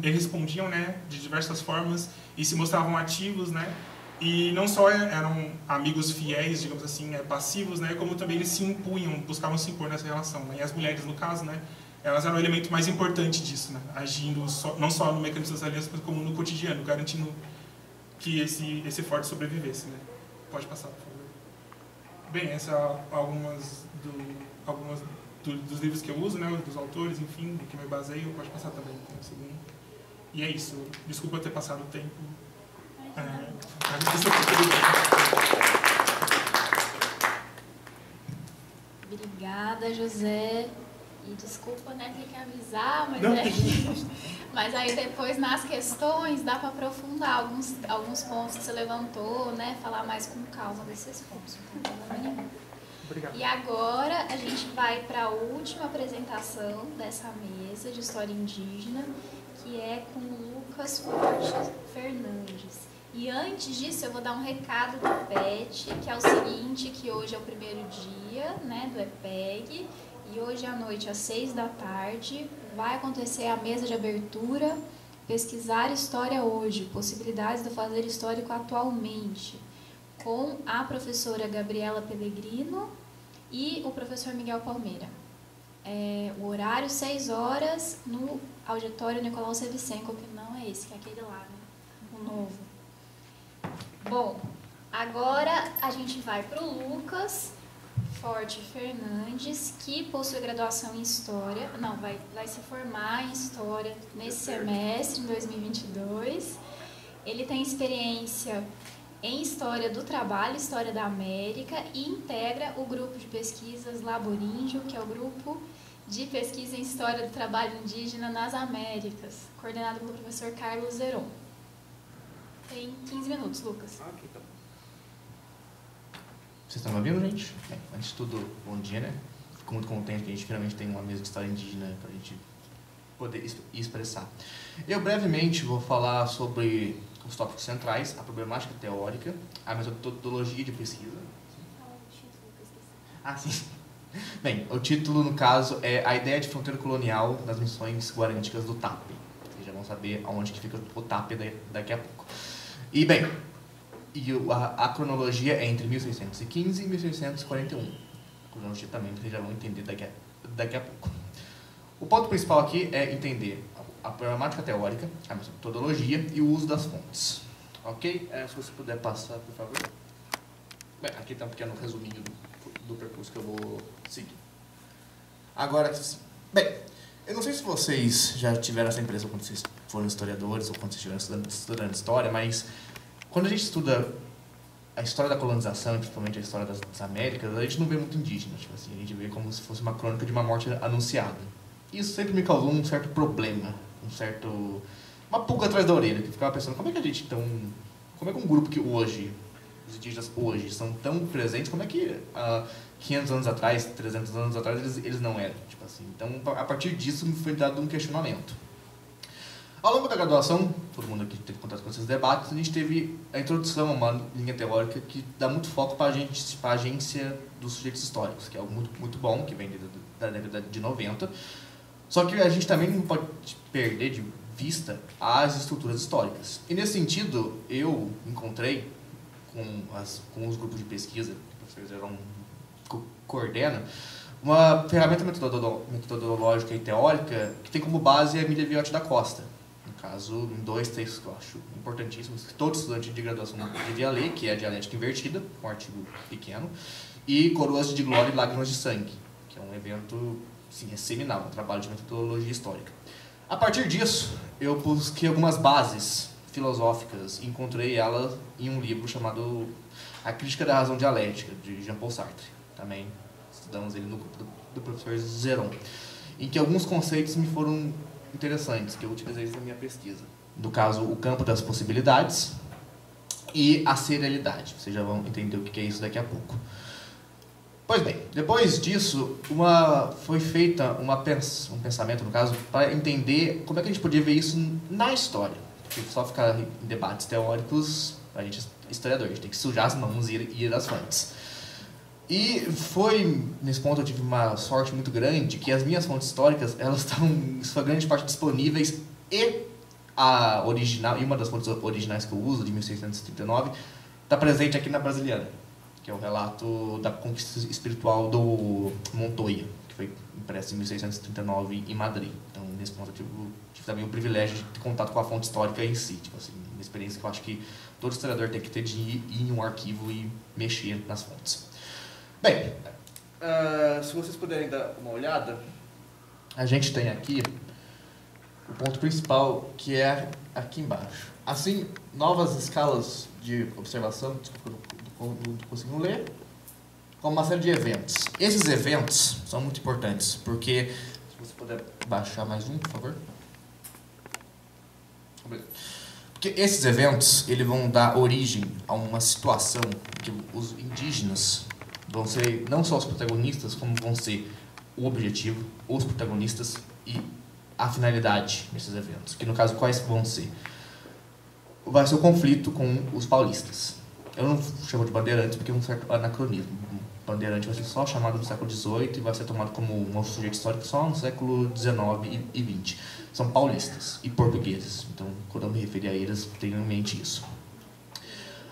respondiam, né, de diversas formas e se mostravam ativos, né, e não só eram amigos fiéis, digamos assim, passivos, né, como também eles se impunham, buscavam se impor nessa relação, né, e as mulheres, no caso, né, elas eram o elemento mais importante disso, né, agindo não só no mecanismo das alianças, mas como no cotidiano, garantindo que esse forte sobrevivesse, né. Pode passar, por favor. Bem, essas são algumas dos livros que eu uso, né, dos autores, enfim, do que me baseio, pode passar também, então, segundo. E é isso. Desculpa ter passado o tempo. Obrigada, José. E desculpa, né, ter que avisar, mas, mas aí depois nas questões dá para aprofundar alguns pontos que você levantou, né, falar mais com calma desses pontos, não tem problema nenhum. Obrigado. E agora a gente vai para a última apresentação dessa mesa de história indígena, que é com Lucas Fortes Fernandes. E antes disso eu vou dar um recado do PET, que é o seguinte, que hoje é o primeiro dia, né, do EPEG, e hoje à noite às 18h vai acontecer a mesa de abertura Pesquisar História Hoje, possibilidades do fazer histórico atualmente, com a professora Gabriela Pellegrino e o professor Miguel Palmeira. O horário 6h no auditório Nicolau Sevicenko, que não é esse, que é aquele lá, né? O novo. Bom, agora a gente vai para o Lucas Forte Fernandes, que possui graduação em História, vai se formar em História nesse semestre, em 2022. Ele tem experiência em História do Trabalho, História da América, e integra o grupo de pesquisas Laboríndio, que é o grupo de pesquisa em História do Trabalho Indígena nas Américas, coordenado pelo professor Carlos Zeron. Tem 15 minutos, Lucas. Ok, tá bom. Vocês estão me ouvindo, gente? Antes de tudo, bom dia, né? Fico muito contente que a gente finalmente tem uma mesa de história indígena para a gente poder expressar. Eu brevemente vou falar sobre os tópicos centrais, a problemática teórica, a metodologia de pesquisa. Ah, sim. Bem, o título, no caso, é A Ideia de Fronteira Colonial nas Missões Guarânticas do TAP. Vocês já vão saber aonde que fica o TAP daqui a pouco. E, bem, a cronologia é entre 1615 e 1641. A cronologia também vocês já vão entender daqui a pouco. O ponto principal aqui é entender a problemática teórica, a metodologia e o uso das fontes. Ok? Se você puder passar, por favor. Bem, aqui está um pequeno resuminho do percurso que eu vou seguir. Agora, bem, eu não sei se vocês já tiveram essa impressão quando vocês foram historiadores ou quando vocês estiveram estudando história, mas quando a gente estuda a história da colonização, principalmente a história das Américas, a gente não vê muito indígena, tipo assim, a gente vê como se fosse uma crônica de uma morte anunciada. Isso sempre me causou um certo problema, uma pulga atrás da orelha, que eu ficava pensando, como é que um grupo que hoje, os indígenas hoje, são tão presentes, como é que 500 anos atrás, 300 anos atrás, eles não eram, tipo assim. Então, a partir disso, me foi dado um questionamento. Ao longo da graduação, todo mundo aqui teve contato com esses debates, a gente teve a introdução a uma linha teórica que dá muito foco para a agência dos sujeitos históricos, que é algo muito, muito bom, que vem da década de 90. Só que a gente também não pode perder de vista as estruturas históricas. E nesse sentido, eu encontrei com os grupos de pesquisa que o professor Zeron coordena, uma ferramenta metodológica e teórica que tem como base a Emília Viotti da Costa. No caso, em 2 textos que eu acho importantíssimos, que todo estudante de graduação devia ler, que é a Dialética Invertida, um artigo pequeno, e Coroas de Glória e Lágrimas de Sangue, que é um evento, sim, é seminal, um trabalho de metodologia histórica. A partir disso, eu busquei algumas bases filosóficas e encontrei elas em um livro chamado A Crítica da Razão Dialética, de Jean-Paul Sartre. Também estudamos ele no grupo do professor Zeron, em que alguns conceitos me foram interessantes, que eu utilizei na minha pesquisa. No caso, o campo das possibilidades e a serialidade. Vocês já vão entender o que é isso daqui a pouco. Pois bem, depois disso, foi feita um pensamento, no caso, para entender como é que a gente podia ver isso na história. Porque só ficar em debates teóricos, a gente é historiador, a gente tem que sujar as mãos e ir às fontes. E nesse ponto eu tive uma sorte muito grande, que as minhas fontes históricas, elas estão, em sua grande parte, disponíveis, e uma das fontes originais que eu uso, de 1639, está presente aqui na Brasiliana, que é o relato da conquista espiritual do Montoya, que foi impresso em 1639 em Madrid. Então, nesse ponto, eu tive também o privilégio de ter contato com a fonte histórica em si. Tipo assim, uma experiência que eu acho que todo historiador tem que ter de ir em um arquivo e mexer nas fontes. Bem, se vocês puderem dar uma olhada, a gente tem aqui o ponto principal, que é aqui embaixo. Assim, novas escalas de observação, desculpa, não consigo ler, com uma série de eventos. Esses eventos são muito importantes, porque, se você puder baixar mais um, por favor. Porque esses eventos, eles vão dar origem a uma situação que os indígenas vão ser não só os protagonistas, como vão ser o objetivo, os protagonistas e a finalidade desses eventos. Que, no caso, quais vão ser? Vai ser o conflito com os paulistas. Eu não chamo de bandeirantes porque é um certo anacronismo. Bandeirante vai ser só chamado no século XVIII e vai ser tomado como um sujeito histórico só no século XIX e XX. São paulistas e portugueses. Então, quando eu me referir a eles, tenham em mente isso.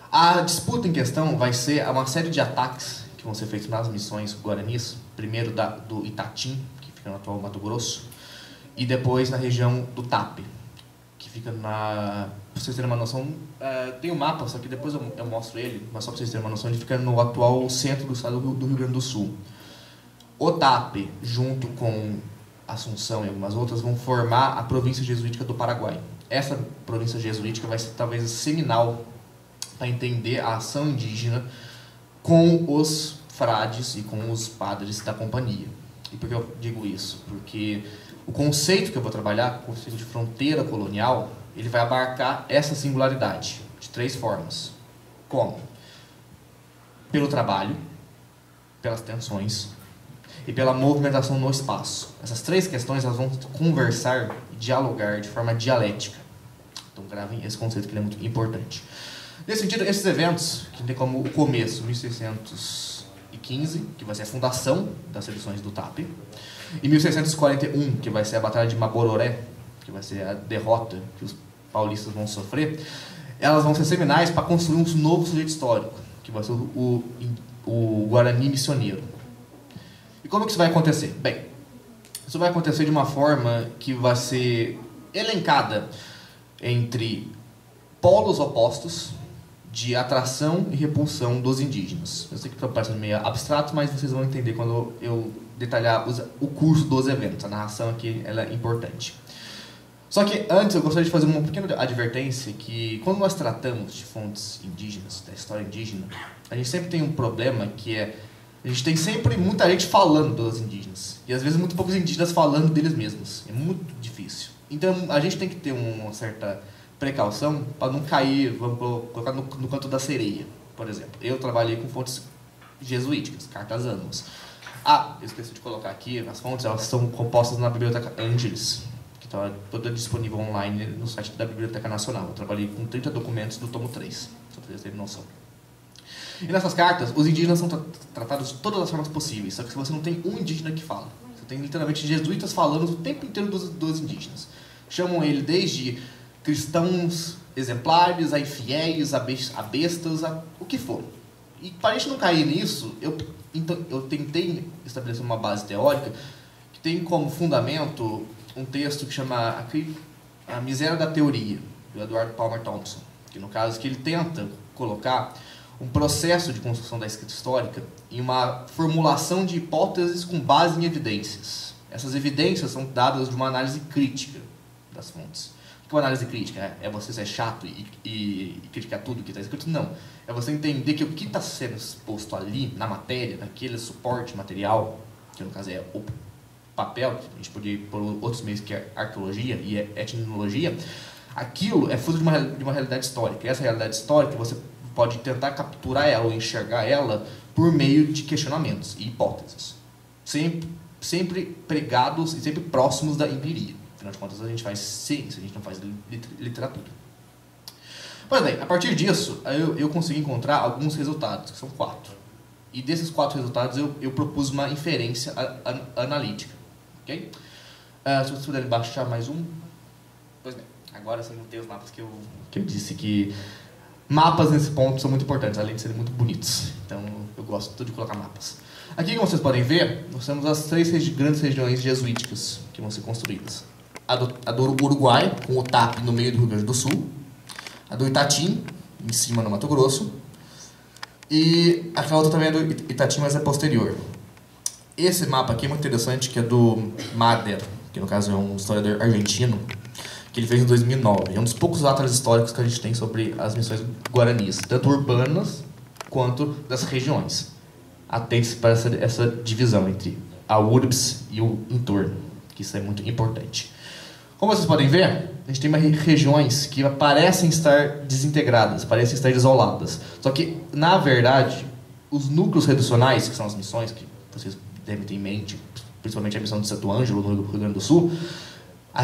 A disputa em questão vai ser uma série de ataques que vão ser feitos nas missões guaranis. Primeiro do Itatim, que fica no atual Mato Grosso, e depois na região do Tape, que fica na... Pra vocês terem uma noção, tem um mapa, só que depois eu mostro ele, mas só para vocês terem uma noção, ele fica no atual centro do estado do Rio Grande do Sul. O Tape, junto com Assunção e algumas outras, vão formar a província jesuítica do Paraguai. Essa província jesuítica vai ser talvez seminal para entender a ação indígena com os frades e com os padres da companhia. E por que eu digo isso? Porque o conceito que eu vou trabalhar, o conceito de fronteira colonial, ele vai abarcar essa singularidade de 3 formas. Como? Pelo trabalho, pelas tensões e pela movimentação no espaço. Essas 3 questões elas vão conversar e dialogar de forma dialética. Então gravem esse conceito que ele é muito importante. Nesse sentido, esses eventos, que tem como o começo 1615, que vai ser a fundação das sedições do Tape, e 1641, que vai ser a Batalha de Mabororé, que vai ser a derrota que os paulistas vão sofrer, elas vão ser seminais para construir um novo sujeito histórico, que vai ser o Guarani missioneiro. E como que isso vai acontecer? Bem, isso vai acontecer de uma forma que vai ser elencada entre polos opostos de atração e repulsão dos indígenas. Eu sei que parece meio abstrato, mas vocês vão entender quando eu detalhar o curso dos eventos. A narração aqui ela é importante. Só que antes eu gostaria de fazer uma pequena advertência que quando nós tratamos de fontes indígenas, da história indígena, a gente sempre tem um problema que é a gente tem sempre muita gente falando dos indígenas e às vezes muito poucos indígenas falando deles mesmos. É muito difícil. Então a gente tem que ter uma certa precaução para não cair, vamos colocar no canto da sereia, por exemplo. Eu trabalhei com fontes jesuíticas, cartazanos. Ah, eu esqueci de colocar aqui, as fontes elas são compostas na Biblioteca Angeles, que está toda disponível online no site da Biblioteca Nacional. Eu trabalhei com 30 documentos do tomo 3, só para vocês terem noção. E nessas cartas, os indígenas são tratados de todas as formas possíveis, só que você não tem um indígena que fala. Você tem literalmente jesuítas falando o tempo inteiro dos indígenas. Chamam ele desde cristãos exemplares, a infiéis, a bestas, a o que for. E para a gente não cair nisso, eu tentei estabelecer uma base teórica que tem como fundamento um texto que chama A Miséria da Teoria, do Edward Palmer Thompson, que no caso que ele tenta colocar um processo de construção da escrita histórica em uma formulação de hipóteses com base em evidências. Essas evidências são dadas de uma análise crítica das fontes. O que é uma análise crítica? É você ser chato e criticar tudo que está escrito? Não. É você entender que o que está sendo exposto ali, na matéria, naquele suporte material, que no caso é o papel, que a gente poderia ir por outros meios que é arqueologia e é etnologia, aquilo é fruto de uma realidade histórica. E essa realidade histórica você pode tentar capturar ela ou enxergar ela por meio de questionamentos e hipóteses. Sempre pregados e sempre próximos da empiria. Afinal de contas, a gente faz ciência, a gente não faz literatura. Pois bem, a partir disso, eu consegui encontrar alguns resultados, que são 4. E desses 4 resultados, eu propus uma inferência analítica. Ok? Se vocês puderem baixar mais um. Pois bem, agora você não tem os mapas que eu disse que... Mapas nesse ponto são muito importantes, além de serem muito bonitos. Então, eu gosto de colocar mapas. Aqui, como vocês podem ver, nós temos as 3 grandes regiões jesuíticas que vão ser construídas. A do Uruguai, com o TAP no meio do Rio Grande do Sul. A do Itatim, em cima no Mato Grosso. E aquela outra também é do Itatim, mas é posterior. Esse mapa aqui é muito interessante, que é do Mader, que no caso é um historiador argentino, que ele fez em 2009. É um dos poucos atlas históricos que a gente tem sobre as missões guaranis, tanto urbanas quanto das regiões. Atente-se para essa divisão entre a urbs e o entorno, que isso é muito importante. Como vocês podem ver, a gente tem regiões que parecem estar desintegradas, parecem estar isoladas. Só que, na verdade, os núcleos reducionais, que são as missões que vocês devem ter em mente, principalmente a missão de Santo Ângelo, no Rio Grande do Sul,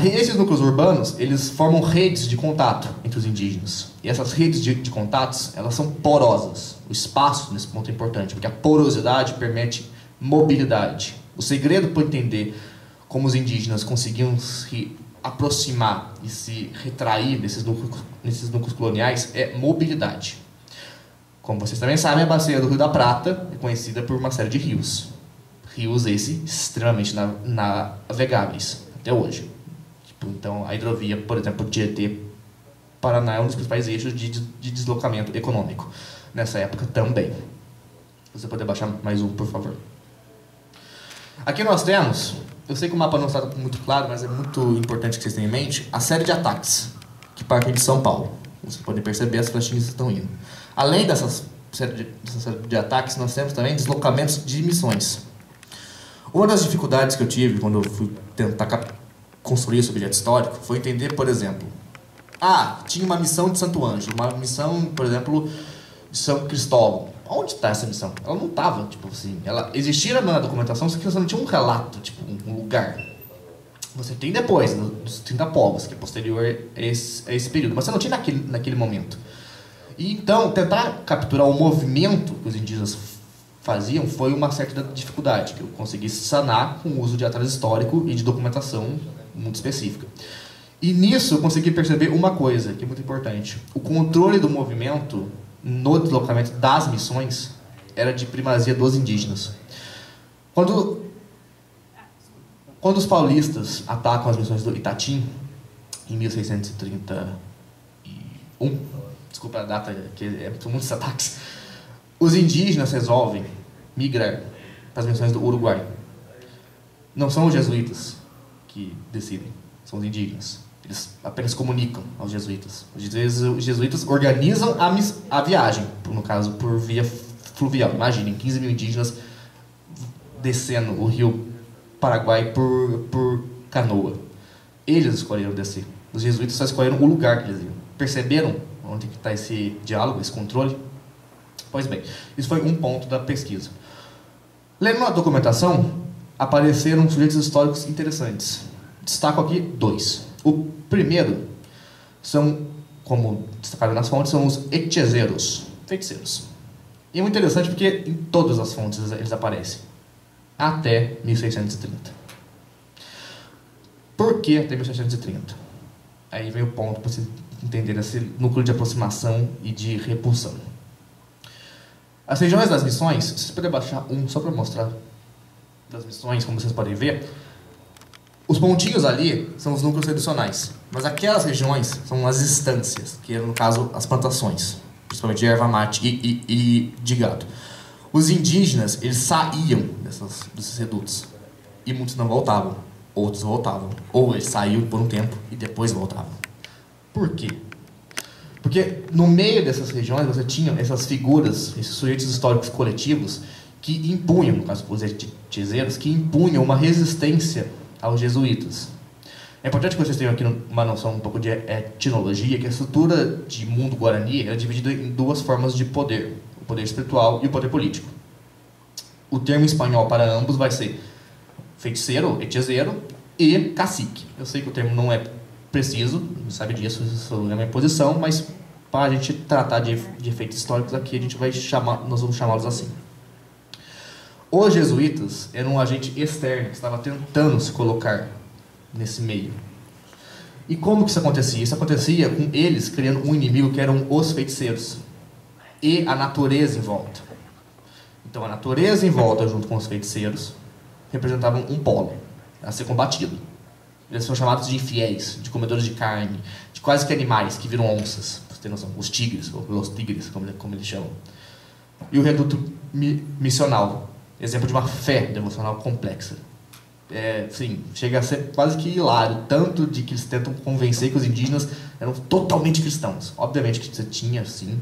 esses núcleos urbanos, eles formam redes de contato entre os indígenas. E essas redes de contatos, elas são porosas. O espaço, nesse ponto, é importante, porque a porosidade permite mobilidade. O segredo para entender como os indígenas conseguiam se aproximar e se retrair nesses núcleos coloniais é mobilidade. Como vocês também sabem, a bacia do Rio da Prata é conhecida por uma série de rios. Rios esses extremamente navegáveis, até hoje. Então, a hidrovia, por exemplo, Tietê-Paraná é um dos principais eixos de deslocamento econômico. Nessa época também. Você pode baixar mais um, por favor. Aqui nós temos, eu sei que o mapa não está muito claro, mas é muito importante que vocês tenham em mente, a série de ataques que partem de São Paulo. Vocês podem perceber, as flechinhas estão indo. Além dessa série de ataques, nós temos também deslocamentos de missões. Uma das dificuldades que eu tive quando eu fui tentar construir esse objeto histórico foi entender, por exemplo, tinha uma missão de Santo Ângelo, uma missão, por exemplo, de São Cristóvão. Onde está essa missão? Ela não estava, tipo assim, ela existia na documentação, só que você não tinha um relato, tipo, um lugar. Você tem depois, dos 30 povos, que é posterior a esse período, mas você não tinha naquele momento. E então, tentar capturar o movimento que os indígenas faziam foi uma certa dificuldade, que eu consegui sanar com o uso de atraso histórico e de documentação muito específica. E nisso eu consegui perceber uma coisa que é muito importante. O controle do movimento no deslocamento das missões era de primazia dos indígenas. Quando os paulistas atacam as missões do Itatim, em 1631, desculpa a data, que são muitos ataques, os indígenas resolvem migrar para as missões do Uruguai. Não são os jesuítas que decidem, são os indígenas. Eles apenas comunicam aos jesuítas. Os jesuítas organizam a viagem, no caso, por via fluvial. Imaginem, 15 mil indígenas descendo o rio Paraguai por canoa. Eles escolheram descer. Os jesuítas só escolheram o lugar que eles iam. Perceberam onde está esse diálogo, esse controle? Pois bem, isso foi um ponto da pesquisa. Lendo a documentação, apareceram sujeitos históricos interessantes. Destaco aqui 2. O primeiro são, como destacado nas fontes, são os hechizeiros, feiticeiros. E é muito interessante porque em todas as fontes eles aparecem. Até 1630. Por que até 1630? Aí vem o ponto para você entender esse núcleo de aproximação e de repulsão. As regiões das missões, se vocês puderem baixar um só para mostrar das missões, como vocês podem ver, os pontinhos ali são os núcleos tradicionais, mas aquelas regiões são as estâncias, que no caso as plantações, principalmente de erva mate e de gado. Os indígenas, eles saíam desses redutos e muitos não voltavam, outros voltavam, ou eles saíam por um tempo e depois voltavam. Por quê? Porque no meio dessas regiões você tinha essas figuras, esses sujeitos históricos coletivos que impunham, no caso os hechizeiros, que impunham uma resistência aos jesuítas. É importante que vocês tenham aqui uma noção um pouco de etnologia, que a estrutura de mundo guarani é dividida em duas formas de poder, o poder espiritual e o poder político. O termo espanhol para ambos vai ser feiticeiro, hechizeiro e cacique. Eu sei que o termo não é preciso, não sabe disso, isso é uma imposição, mas para a gente tratar de efeitos históricos aqui, nós vamos chamá-los assim. Os jesuítas eram um agente externo que estava tentando se colocar nesse meio. E como que isso acontecia? Isso acontecia com eles criando um inimigo que eram os feiticeiros e a natureza em volta. Então a natureza em volta, junto com os feiticeiros, representavam um polo a ser combatido. Eles são chamados de infiéis, de comedores de carne, de quase que animais que viram onças, pra você ter noção, os tigres, ou os tigres, como eles chamam. E o reduto missional, exemplo de uma fé devocional complexa. Sim, chega a ser quase que hilário, tanto de que eles tentam convencer que os indígenas eram totalmente cristãos. Obviamente que você tinha, sim,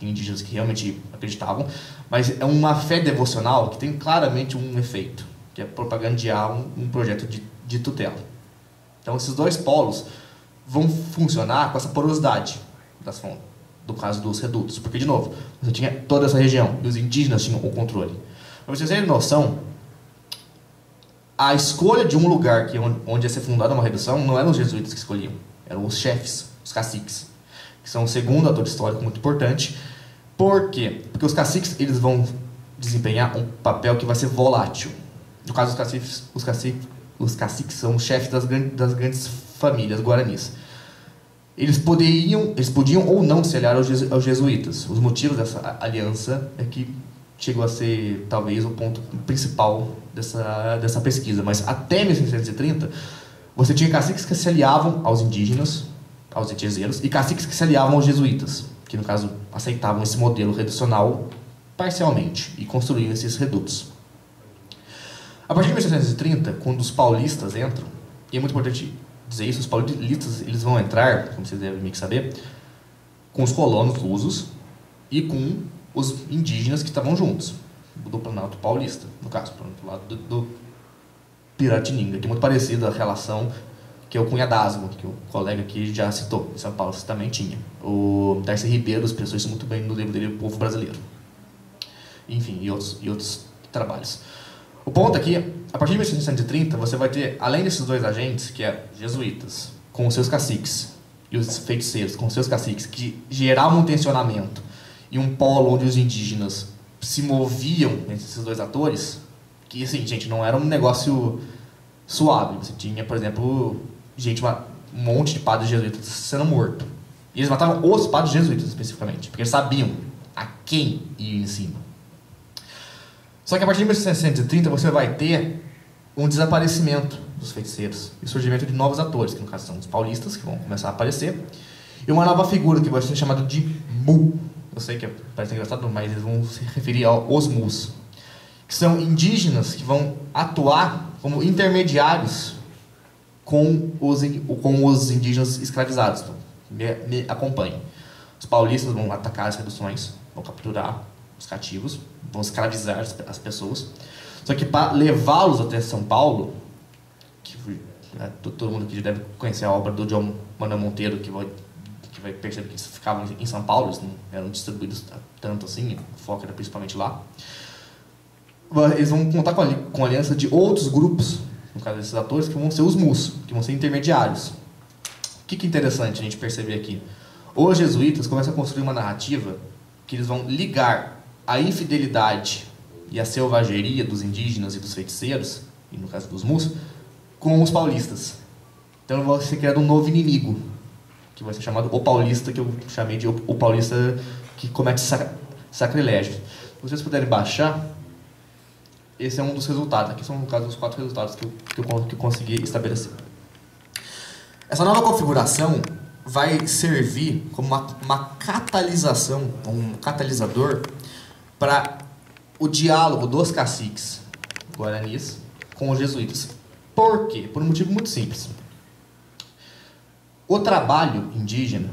indígenas que realmente acreditavam, mas é uma fé devocional que tem claramente um efeito, que é propagandear um projeto de tutela. Então esses dois polos vão funcionar com essa porosidade das fontes, do caso dos redutos, porque de novo, você tinha toda essa região e os indígenas tinham o controle. Para vocês terem noção, a escolha de um lugar onde ia ser fundada uma redução não eram os jesuítas que escolhiam, eram os chefes, os caciques, que são o segundo ator histórico muito importante. Por quê? Porque os caciques eles vão desempenhar um papel que vai ser volátil. No caso os caciques são os chefes das grandes famílias guaranis. Eles podiam ou não se aliar aos jesuítas. Os motivos dessa aliança é que chegou a ser talvez o ponto principal dessa pesquisa. Mas até 1630 você tinha caciques que se aliavam aos indígenas, aos hechizeiros, e caciques que se aliavam aos jesuítas, que no caso aceitavam esse modelo reducional parcialmente e construíam esses redutos. A partir de 1630, quando os paulistas entram, e é muito importante dizer isso, os paulistas eles vão entrar, como vocês devem meio que saber, com os colonos lusos e com os indígenas que estavam juntos, do Planalto Paulista, no caso, do lado do Piratininga, que é muito parecido a relação que é o Cunhadasmo, que o colega aqui já citou, em São Paulo você também tinha. O Darcy Ribeiro expressou isso muito bem no livro dele, O Povo Brasileiro. Enfim, e outros trabalhos. O ponto aqui, a partir de 1630, você vai ter, além desses dois agentes, que é jesuítas, com os seus caciques, e os feiticeiros, com os seus caciques, que geravam um tensionamento, e um polo onde os indígenas se moviam entre esses dois atores, que, assim, gente, não era um negócio suave. Você tinha, por exemplo, um monte de padres jesuítas sendo morto. E eles matavam os padres jesuítas, especificamente, porque eles sabiam a quem ir em cima. Só que a partir de 1630 você vai ter um desaparecimento dos feiticeiros e o surgimento de novos atores, que no caso são os paulistas, que vão começar a aparecer, e uma nova figura que vai ser chamada de Mu. Eu sei que parece engraçado, mas eles vão se referir aos Mus, que são indígenas que vão atuar como intermediários com os indígenas escravizados. Então, me acompanhem. Os paulistas vão atacar as reduções, vão capturar os cativos, vão escravizar as pessoas. Só que para levá-los até São Paulo, que todo mundo aqui deve conhecer a obra do John Manuel Monteiro, que vai perceber que eles ficavam em São Paulo, eles não eram distribuídos tanto assim, o foco era principalmente lá. Eles vão contar com a aliança de outros grupos, no caso desses atores, que vão ser os mus, que vão ser intermediários. O que é interessante a gente perceber aqui? Os jesuítas começam a construir uma narrativa que eles vão ligar a infidelidade e a selvageria dos indígenas e dos feiticeiros, e no caso dos mus, com os paulistas. Então vai ser criado um novo inimigo, que vai ser chamado o paulista, que eu chamei de o paulista que comete sacrilégio. Se vocês puderem baixar, esse é um dos resultados. Aqui são, no caso, os 4 resultados que eu consegui estabelecer. Essa nova configuração vai servir como uma catalisação, um catalisador para o diálogo dos caciques guaranis com os jesuítas. Por quê? Por um motivo muito simples. O trabalho indígena,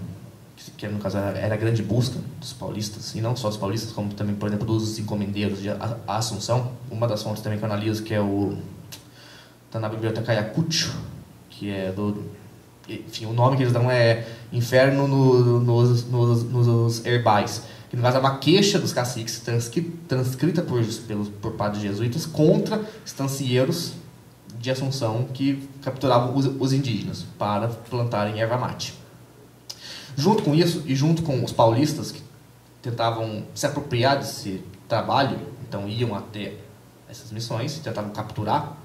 que no caso era a grande busca dos paulistas, e não só dos paulistas, como também, por exemplo, dos encomendeiros de Assunção. Uma das fontes também que eu analiso, que é está na biblioteca Ayacucho, que é enfim, o nome que eles dão é Inferno nos Herbais, que no caso é uma queixa dos caciques transcrita por padres jesuítas contra estancieiros de Assunção que capturavam os indígenas para plantarem erva mate. Junto com isso, e junto com os paulistas que tentavam se apropriar desse trabalho, então iam até essas missões, tentavam capturar,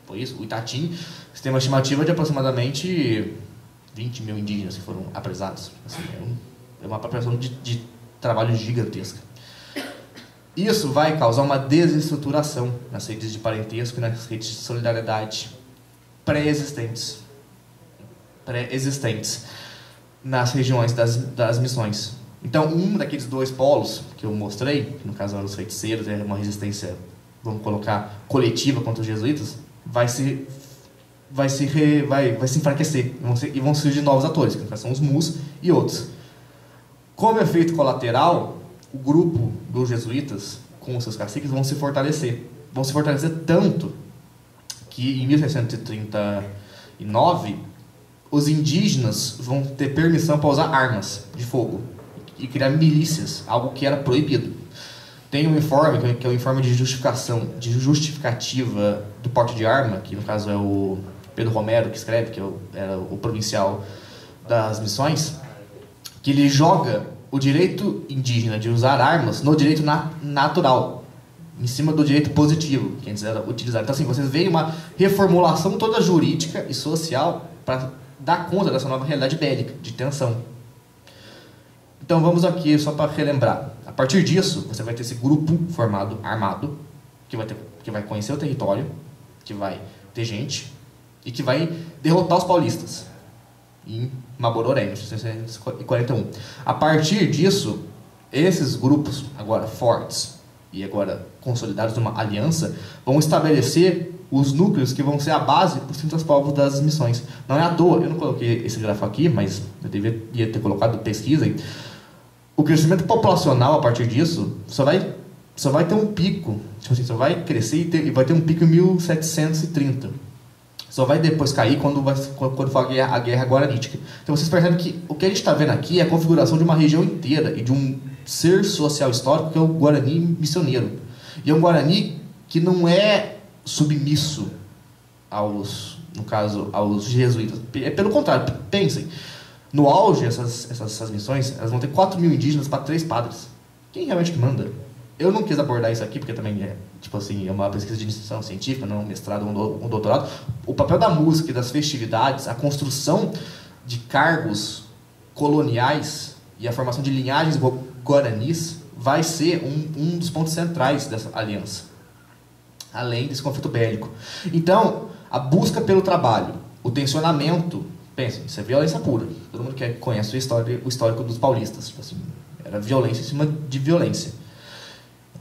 foi isso, o Itatim, tem uma estimativa de aproximadamente 20 mil indígenas que foram apresados. Assim, é uma apropriação de trabalho gigantesca. Isso vai causar uma desestruturação nas redes de parentesco e nas redes de solidariedade pré-existentes nas regiões das missões. Então, um daqueles 2 polos que eu mostrei, que no caso eram os feiticeiros, é uma resistência, vamos colocar, coletiva contra os jesuítas, vai se enfraquecer e vão surgir novos atores, que são os mus e outros. Como efeito colateral, o grupo dos jesuítas com os seus caciques vão se fortalecer tanto que em 1639 os indígenas vão ter permissão para usar armas de fogo e criar milícias, algo que era proibido. Tem um informe, que é o informe de justificativa do porte de arma, que no caso é o Pedro Romero que escreve, que era o provincial das missões, que ele joga o direito indígena de usar armas no direito natural, em cima do direito positivo, que antes era utilizado. Então, assim, vocês veem uma reformulação toda jurídica e social para dar conta dessa nova realidade bélica, de tensão. Então, vamos aqui, só para relembrar. A partir disso, você vai ter esse grupo formado, armado, que vai conhecer o território, que vai ter gente, e que vai derrotar os paulistas em Mabororé, em 1641. A partir disso, esses grupos, agora fortes e agora consolidados numa aliança, vão estabelecer os núcleos que vão ser a base para os 30 povos das missões. Não é à toa, eu não coloquei esse gráfico aqui, mas eu deveria ter colocado, pesquisem. O crescimento populacional a partir disso só vai ter um pico, tipo assim, só vai crescer e vai ter um pico em 1730. Só vai depois cair quando for a guerra guaranítica. Então vocês percebem que o que a gente está vendo aqui é a configuração de uma região inteira e de um ser social histórico que é o Guarani missioneiro. E é um Guarani que não é submisso aos jesuítas. É pelo contrário, pensem. No auge, essas missões, elas vão ter 4 mil indígenas para 3 padres. Quem realmente que manda? Eu não quis abordar isso aqui, porque também é uma pesquisa de iniciação científica, não um mestrado, um doutorado. O papel da música e das festividades, a construção de cargos coloniais e a formação de linhagens guaranis vai ser um dos pontos centrais dessa aliança, além desse conflito bélico. Então, a busca pelo trabalho, o tensionamento, pensem, isso é violência pura. Todo mundo que conhece o histórico dos paulistas, tipo assim, era violência em cima de violência.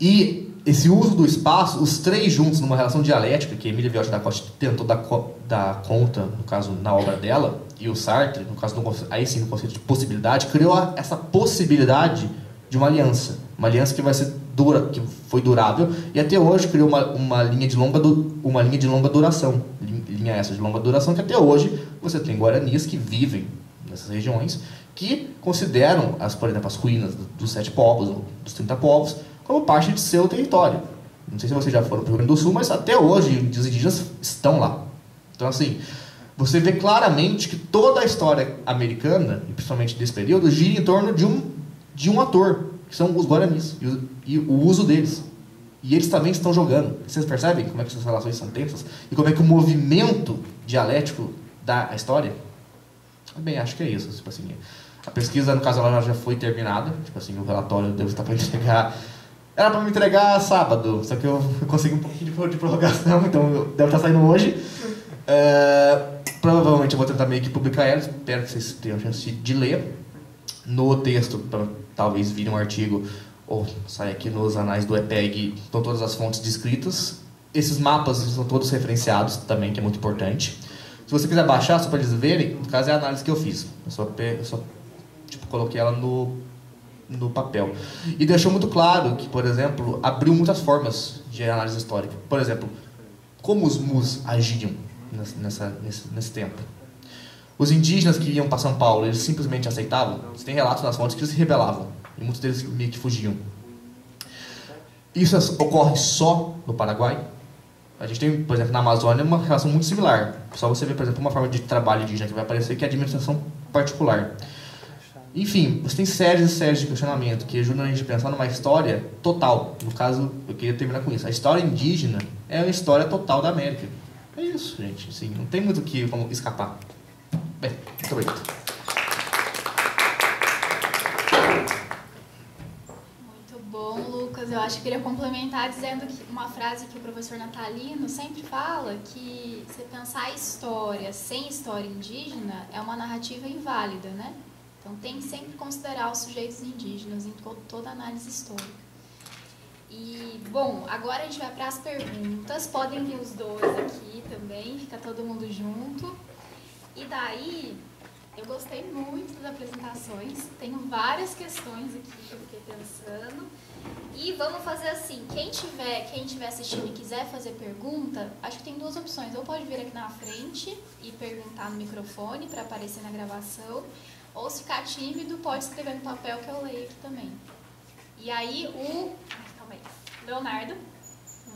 E esse uso do espaço, os três juntos numa relação dialética, que a Emília Viotti da Costa tentou dar conta, no caso, na obra dela, e o Sartre, no caso, aí sim, no conceito de possibilidade, criou essa possibilidade de uma aliança que vai ser que foi durável, e até hoje criou uma linha de longa duração, linha essa de longa duração, que até hoje você tem guaranis que vivem nessas regiões, que consideram, por exemplo, as ruínas dos 7 povos, ou dos 30 povos, como parte de seu território. Não sei se vocês já foram para o Rio Grande do Sul, mas até hoje os indígenas estão lá. Então, assim, você vê claramente que toda a história americana, e principalmente desse período, gira em torno de um ator, que são os guaranis, e o uso deles. E eles também estão jogando. Vocês percebem como é que essas relações são tensas? E como é que o movimento dialético dá a história? Bem, acho que é isso. Tipo assim, a pesquisa, no caso, ela já foi terminada. Tipo assim, o relatório deve estar para entregar... Era para me entregar sábado, só que eu consegui um pouquinho de prorrogação, então deve estar saindo hoje. Provavelmente eu vou tentar meio que publicar ela, espero que vocês tenham a chance de ler. No texto, talvez vire um artigo, ou saia aqui nos anais do EPEG, estão todas as fontes descritas. Esses mapas são todos referenciados também, que é muito importante. Se você quiser baixar, só para eles verem, no caso é a análise que eu fiz. Eu só tipo, coloquei ela no papel. E deixou muito claro que, por exemplo, abriu muitas formas de análise histórica. Por exemplo, como os mus agiam nesse tempo. Os indígenas que iam para São Paulo, eles simplesmente aceitavam. Você tem relatos nas fontes que eles se rebelavam. E muitos deles meio que fugiam. Isso ocorre só no Paraguai. A gente tem, por exemplo, na Amazônia, uma relação muito similar. Só você ver, por exemplo, uma forma de trabalho indígena que vai aparecer, que é a administração particular. Enfim, você tem séries e séries de questionamento que ajudam a gente a pensar numa história total. No caso, eu queria terminar com isso. A história indígena é a história total da América. É isso, gente. Assim, não tem muito como escapar. Bem, muito obrigado. Muito bom, Lucas. Eu acho que eu queria complementar dizendo que uma frase que o professor Natalino sempre fala, que você pensar a história sem história indígena é uma narrativa inválida, né? Então tem que sempre considerar os sujeitos indígenas em toda análise histórica. E, bom, agora a gente vai para as perguntas. Podem vir os dois aqui também, fica todo mundo junto. E daí, eu gostei muito das apresentações. Tenho várias questões aqui que eu fiquei pensando. E vamos fazer assim, quem estiver assistindo e quiser fazer pergunta, acho que tem duas opções. Ou pode vir aqui na frente e perguntar no microfone para aparecer na gravação. Ou se ficar tímido, pode escrever no papel que eu leio aqui também. E aí o Leonardo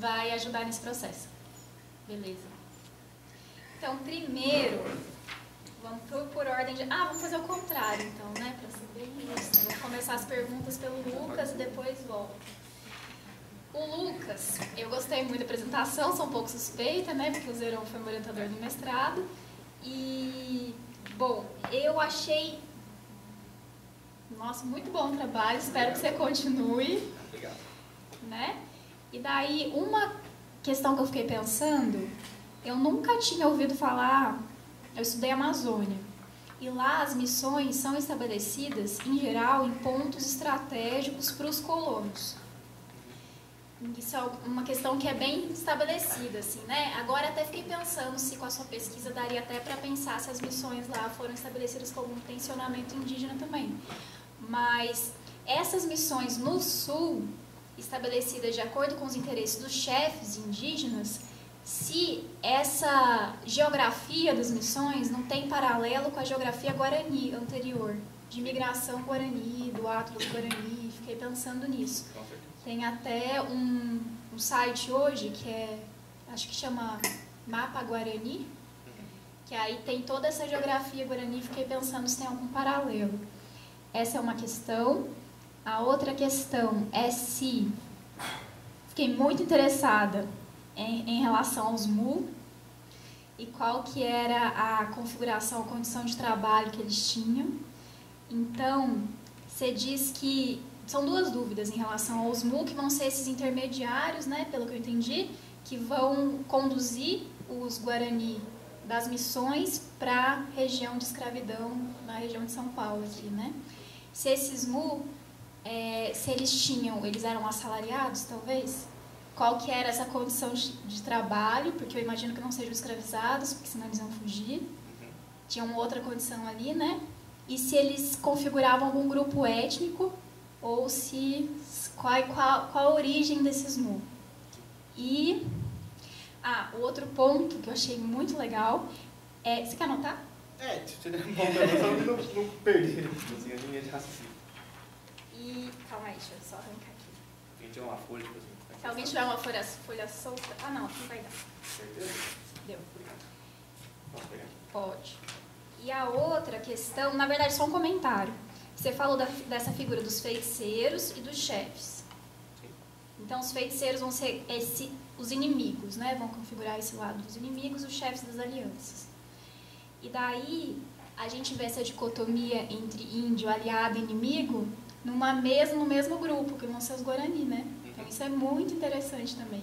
vai ajudar nesse processo. Beleza. Então, primeiro, vamos por ordem de... vamos fazer o contrário, então, né? Para ser bem justo. Vou começar as perguntas pelo Lucas e depois volto. O Lucas, eu gostei muito da apresentação, sou um pouco suspeita, né? Porque o Zeron foi meu orientador do mestrado. E, bom, eu achei... Nossa, muito bom o trabalho, espero que você continue. Obrigado. Né? E daí, uma questão que eu fiquei pensando, eu nunca tinha ouvido falar, eu estudei Amazônia, e lá as missões são estabelecidas, em geral, em pontos estratégicos para os colonos. Isso é uma questão que é bem estabelecida, assim, né? Agora até fiquei pensando se com a sua pesquisa daria até para pensar se as missões lá foram estabelecidas como um tensionamento indígena também. Mas essas missões no sul, estabelecidas de acordo com os interesses dos chefes indígenas, se essa geografia das missões não tem paralelo com a geografia guarani anterior, de migração guarani, do Atlas Guarani, fiquei pensando nisso. Tem até um site hoje que acho que chama Mapa Guarani, que aí tem toda essa geografia guarani, fiquei pensando se tem algum paralelo. Essa é uma questão. A outra questão é se... Fiquei muito interessada em relação aos MU e qual que era a configuração, a condição de trabalho que eles tinham. Então, você diz que... São duas dúvidas em relação aos MU, que vão ser esses intermediários, né, pelo que eu entendi, que vão conduzir os Guarani das missões para a região de escravidão, na região de São Paulo aqui, né? Se esses MU, se eles eram assalariados, talvez? qual que era essa condição de trabalho, porque eu imagino que não sejam escravizados, porque senão eles iam fugir. Tinha uma outra condição ali, né? E se eles configuravam algum grupo étnico, ou se qual a origem desses nu. E o outro ponto que eu achei muito legal é... Você quer anotar? Seria bom também, só não perder assim, a linha de raciocínio. E... Calma aí, deixa eu só arrancar aqui. Quem tiver uma folha, tipo assim... Se alguém tiver uma folha solta... Não, não vai dar. Certeza? Deu. Obrigado. Posso pegar? Pode. E a outra questão, na verdade, só um comentário. Você falou dessa figura dos feiticeiros e dos chefes. Sim. Então, os feiticeiros vão ser os inimigos, né? Vão configurar esse lado dos inimigos, os chefes das alianças. E daí, a gente vê essa dicotomia entre índio, aliado e inimigo no mesmo grupo, que vão ser os Guarani, né? Então, isso é muito interessante também.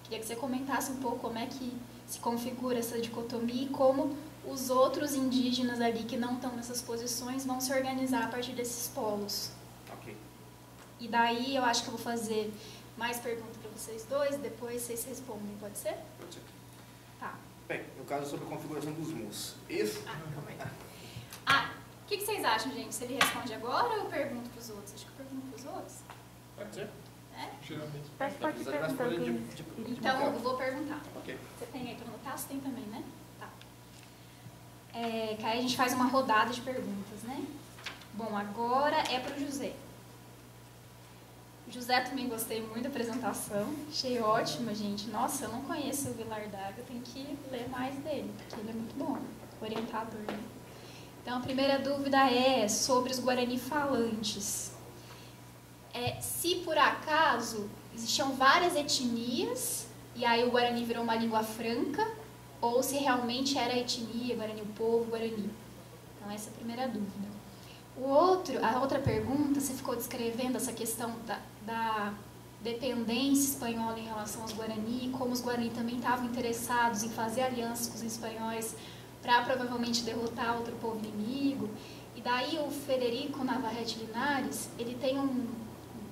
Queria que você comentasse um pouco como é que se configura essa dicotomia e como os outros indígenas ali que não estão nessas posições vão se organizar a partir desses polos. Ok. E daí eu acho que eu vou fazer mais perguntas para vocês dois, depois vocês respondem, pode ser? Pode ser. Tá. Bem, no caso sobre a configuração dos mus. Esse... Calma aí. O que vocês acham, gente? Se ele responde agora ou eu pergunto para os outros? Acho que eu pergunto para os outros. Pode ser? Geralmente. Pode perguntar. Então eu vou perguntar. Ok. Você tem aí para anotar? Você tem também, né? Tá. Que aí a gente faz uma rodada de perguntas, né? Bom, agora é para o José. O José também gostei muito da apresentação. Achei ótima, gente. Nossa, eu não conheço o Vilar d'Água, eu tenho que ler mais dele, porque ele é muito bom, orientador, né? Então, a primeira dúvida é sobre os Guarani falantes. Se por acaso existiam várias etnias, e aí o Guarani virou uma língua franca, ou se realmente era a etnia, Guarani, o povo Guarani. Então, essa é a primeira dúvida. A outra pergunta, você ficou descrevendo essa questão da dependência espanhola em relação aos Guarani, como os Guarani também estavam interessados em fazer alianças com os espanhóis para provavelmente derrotar outro povo inimigo. E daí o Federico Navarrete Linares, ele tem um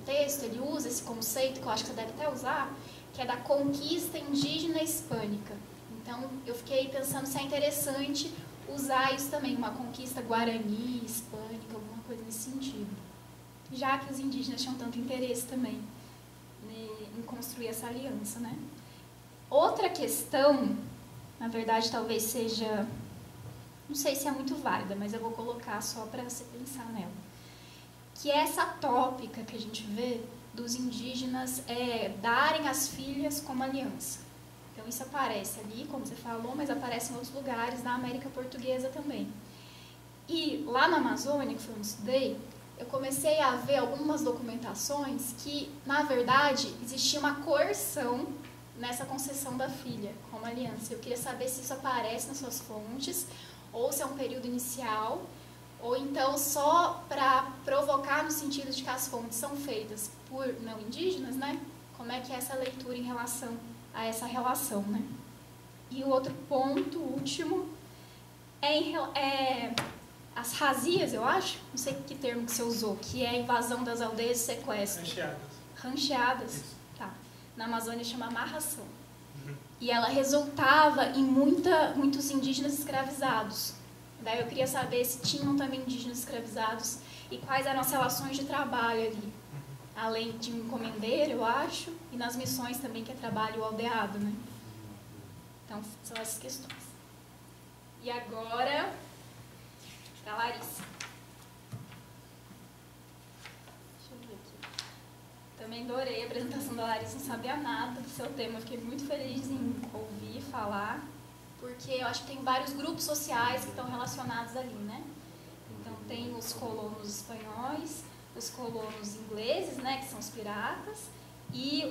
texto, ele usa esse conceito, que eu acho que você deve até usar, que é da conquista indígena hispânica. Então, eu fiquei pensando se é interessante usar isso também, uma conquista guarani, hispânica, alguma coisa nesse sentido. Já que os indígenas tinham tanto interesse também em construir essa aliança, né? Outra questão, na verdade, talvez seja... Não sei se é muito válida, mas eu vou colocar só para você pensar nela. Que é essa tópica que a gente vê dos indígenas darem as filhas como aliança. Então, isso aparece ali, como você falou, mas aparece em outros lugares da América Portuguesa também. E lá na Amazônia, que foi onde eu estudei, eu comecei a ver algumas documentações que, na verdade, existia uma coerção nessa concessão da filha como aliança. Eu queria saber se isso aparece nas suas fontes, ou se é um período inicial, ou então só para provocar no sentido de que as fontes são feitas por não indígenas, né? Como é que é essa leitura em relação a essa relação, né? E o outro ponto, último, é as razias, eu acho, não sei que termo que você usou, que é a invasão das aldeias e sequestro. Rancheadas. Tá. Na Amazônia chama amarração. E ela resultava em muitos indígenas escravizados. Daí eu queria saber se tinham também indígenas escravizados e quais eram as relações de trabalho ali. Além de um encomendeiro, eu acho, e nas missões também, que é trabalho aldeado, né? Então, são essas questões. E agora, para a Larissa. Deixa eu ver aqui. Também adorei a apresentação da Larissa, não sabia nada do seu tema. Eu fiquei muito feliz em ouvir falar, porque eu acho que tem vários grupos sociais que estão relacionados ali, né? Então, tem os colonos espanhóis, os colonos ingleses, né, que são os piratas, e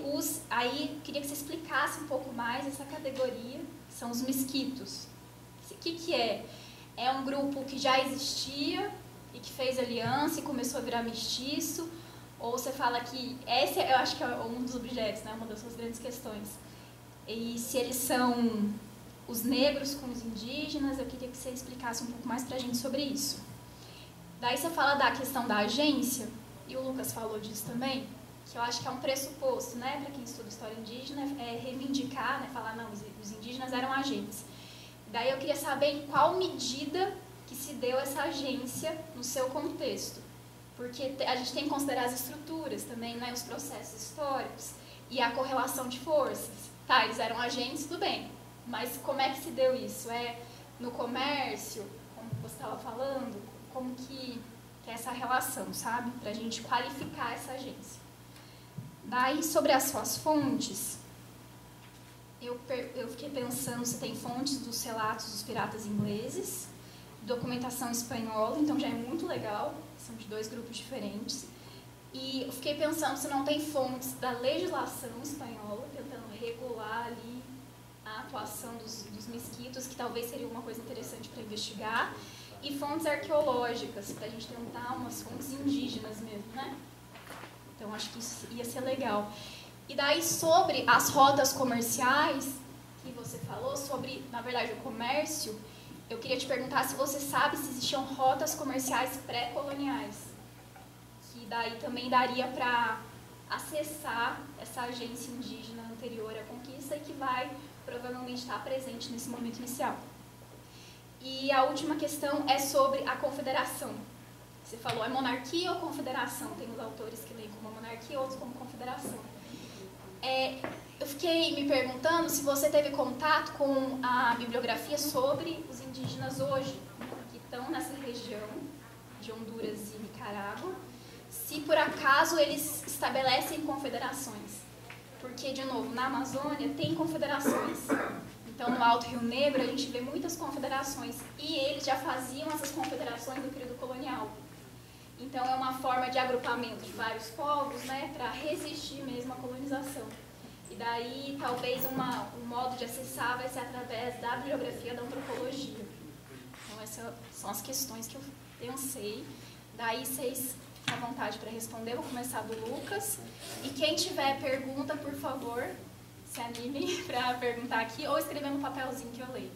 aí queria que você explicasse um pouco mais essa categoria, que são os mesquitos. O que é? É um grupo que já existia e que fez aliança e começou a virar mestiço, ou você fala que esse eu acho que é um dos objetos, né, uma das suas grandes questões. E se eles são os negros com os indígenas, eu queria que você explicasse um pouco mais pra gente sobre isso. Daí você fala da questão da agência, e o Lucas falou disso também, que eu acho que é um pressuposto, né, para quem estuda história indígena, é reivindicar, né, falar, não, os indígenas eram agentes. Daí eu queria saber em qual medida que se deu essa agência no seu contexto. Porque a gente tem que considerar as estruturas também, né, os processos históricos e a correlação de forças. Tá, eles eram agentes, tudo bem, mas como é que se deu isso? É no comércio, como você estava falando, como que é essa relação, sabe? Para a gente qualificar essa agência. Daí, sobre as suas fontes, eu fiquei pensando se tem fontes dos relatos dos piratas ingleses, documentação espanhola, então já é muito legal, são de 2 grupos diferentes. E eu fiquei pensando se não tem fontes da legislação espanhola, tentando regular ali a atuação dos mesquitos, que talvez seria uma coisa interessante para investigar, e fontes arqueológicas, para a gente tentar umas fontes indígenas mesmo, né? Então, acho que isso ia ser legal. E daí, sobre as rotas comerciais, que você falou, sobre, na verdade, o comércio, eu queria te perguntar se você sabe se existiam rotas comerciais pré-coloniais, que daí também daria para acessar essa agência indígena anterior à conquista e que vai provavelmente estar presente nesse momento inicial. E a última questão é sobre a confederação. Você falou, é monarquia ou confederação? Tem os autores que leem como monarquia, outros como confederação. Eu fiquei me perguntando se você teve contato com a bibliografia sobre os indígenas hoje, que estão nessa região de Honduras e Nicarágua, se por acaso eles estabelecem confederações. Porque, de novo, na Amazônia tem confederações. Então, no Alto Rio Negro, a gente vê muitas confederações. E eles já faziam essas confederações no período colonial. Então, é uma forma de agrupamento de vários povos, né, para resistir mesmo à colonização. E daí, talvez, um modo de acessar vai ser através da bibliografia da antropologia. Então, essas são as questões que eu pensei. Daí, vocês ficam à vontade para responder. Vou começar do Lucas. E quem tiver pergunta, por favor, se animem para perguntar aqui ou escrever no papelzinho que eu leio.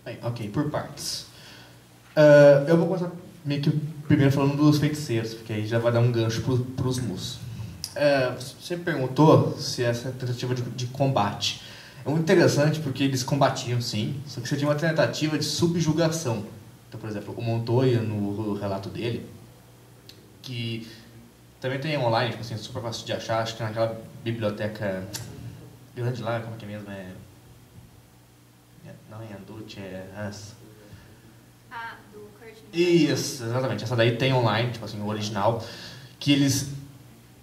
Bem, ok, por partes. Eu vou começar meio que primeiro falando dos feiticeiros, porque aí já vai dar um gancho para os mus. Você perguntou se essa tentativa de combate. É muito interessante porque eles combatiam, sim, só que você tinha uma tentativa de subjugação. Então, por exemplo, o Montoya, no relato dele, que também tem online, tipo assim, super fácil de achar, acho que naquela biblioteca grande lá, como é que é mesmo? Não é Yanduti, é essa. Do Kurt. Isso, exatamente. Essa daí tem online, tipo assim, o original, que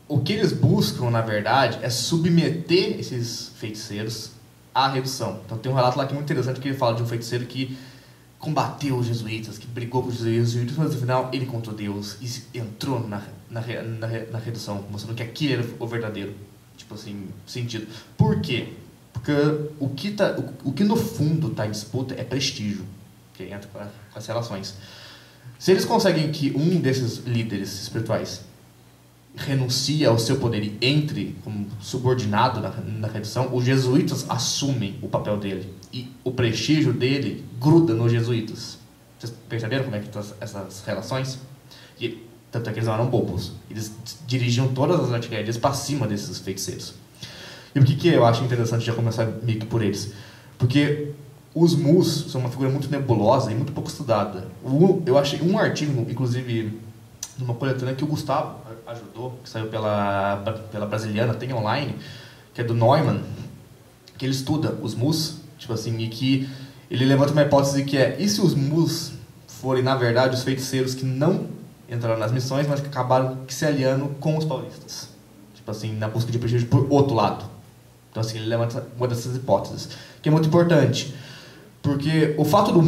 o que eles buscam, na verdade, é submeter esses feiticeiros à redução. Então tem um relato lá que é muito interessante, que ele fala de um feiticeiro que combateu os jesuítas, que brigou com os jesuítas, mas no final ele encontrou Deus e entrou na redução, mostrando que aquilo era o verdadeiro, tipo assim, sentido. Por quê? Porque o que no fundo está em disputa é prestígio, que entra com as relações. Se eles conseguem que um desses líderes espirituais renuncia ao seu poder e entre como subordinado na redução, os jesuítas assumem o papel dele e o prestígio dele gruda nos jesuítas. Vocês perceberam como é que estão essas relações? E, tanto é que eles não eram bobos. Eles dirigiam todas as artilharias para cima desses feiticeiros. E por que eu acho interessante já começar meio que por eles? Porque os mus são uma figura muito nebulosa e muito pouco estudada. Eu achei um artigo, inclusive, numa coletânea que o Gustavo ajudou, que saiu pela Brasiliana, tem online, que é do Neumann, que ele estuda os mus, tipo assim, e que ele levanta uma hipótese que é: e se os mus forem, na verdade, os feiticeiros que não entraram nas missões, mas que acabaram se aliando com os paulistas? Tipo assim, na busca de prestígio por outro lado. Então, assim, ele levanta uma dessas hipóteses, que é muito importante, porque o fato dos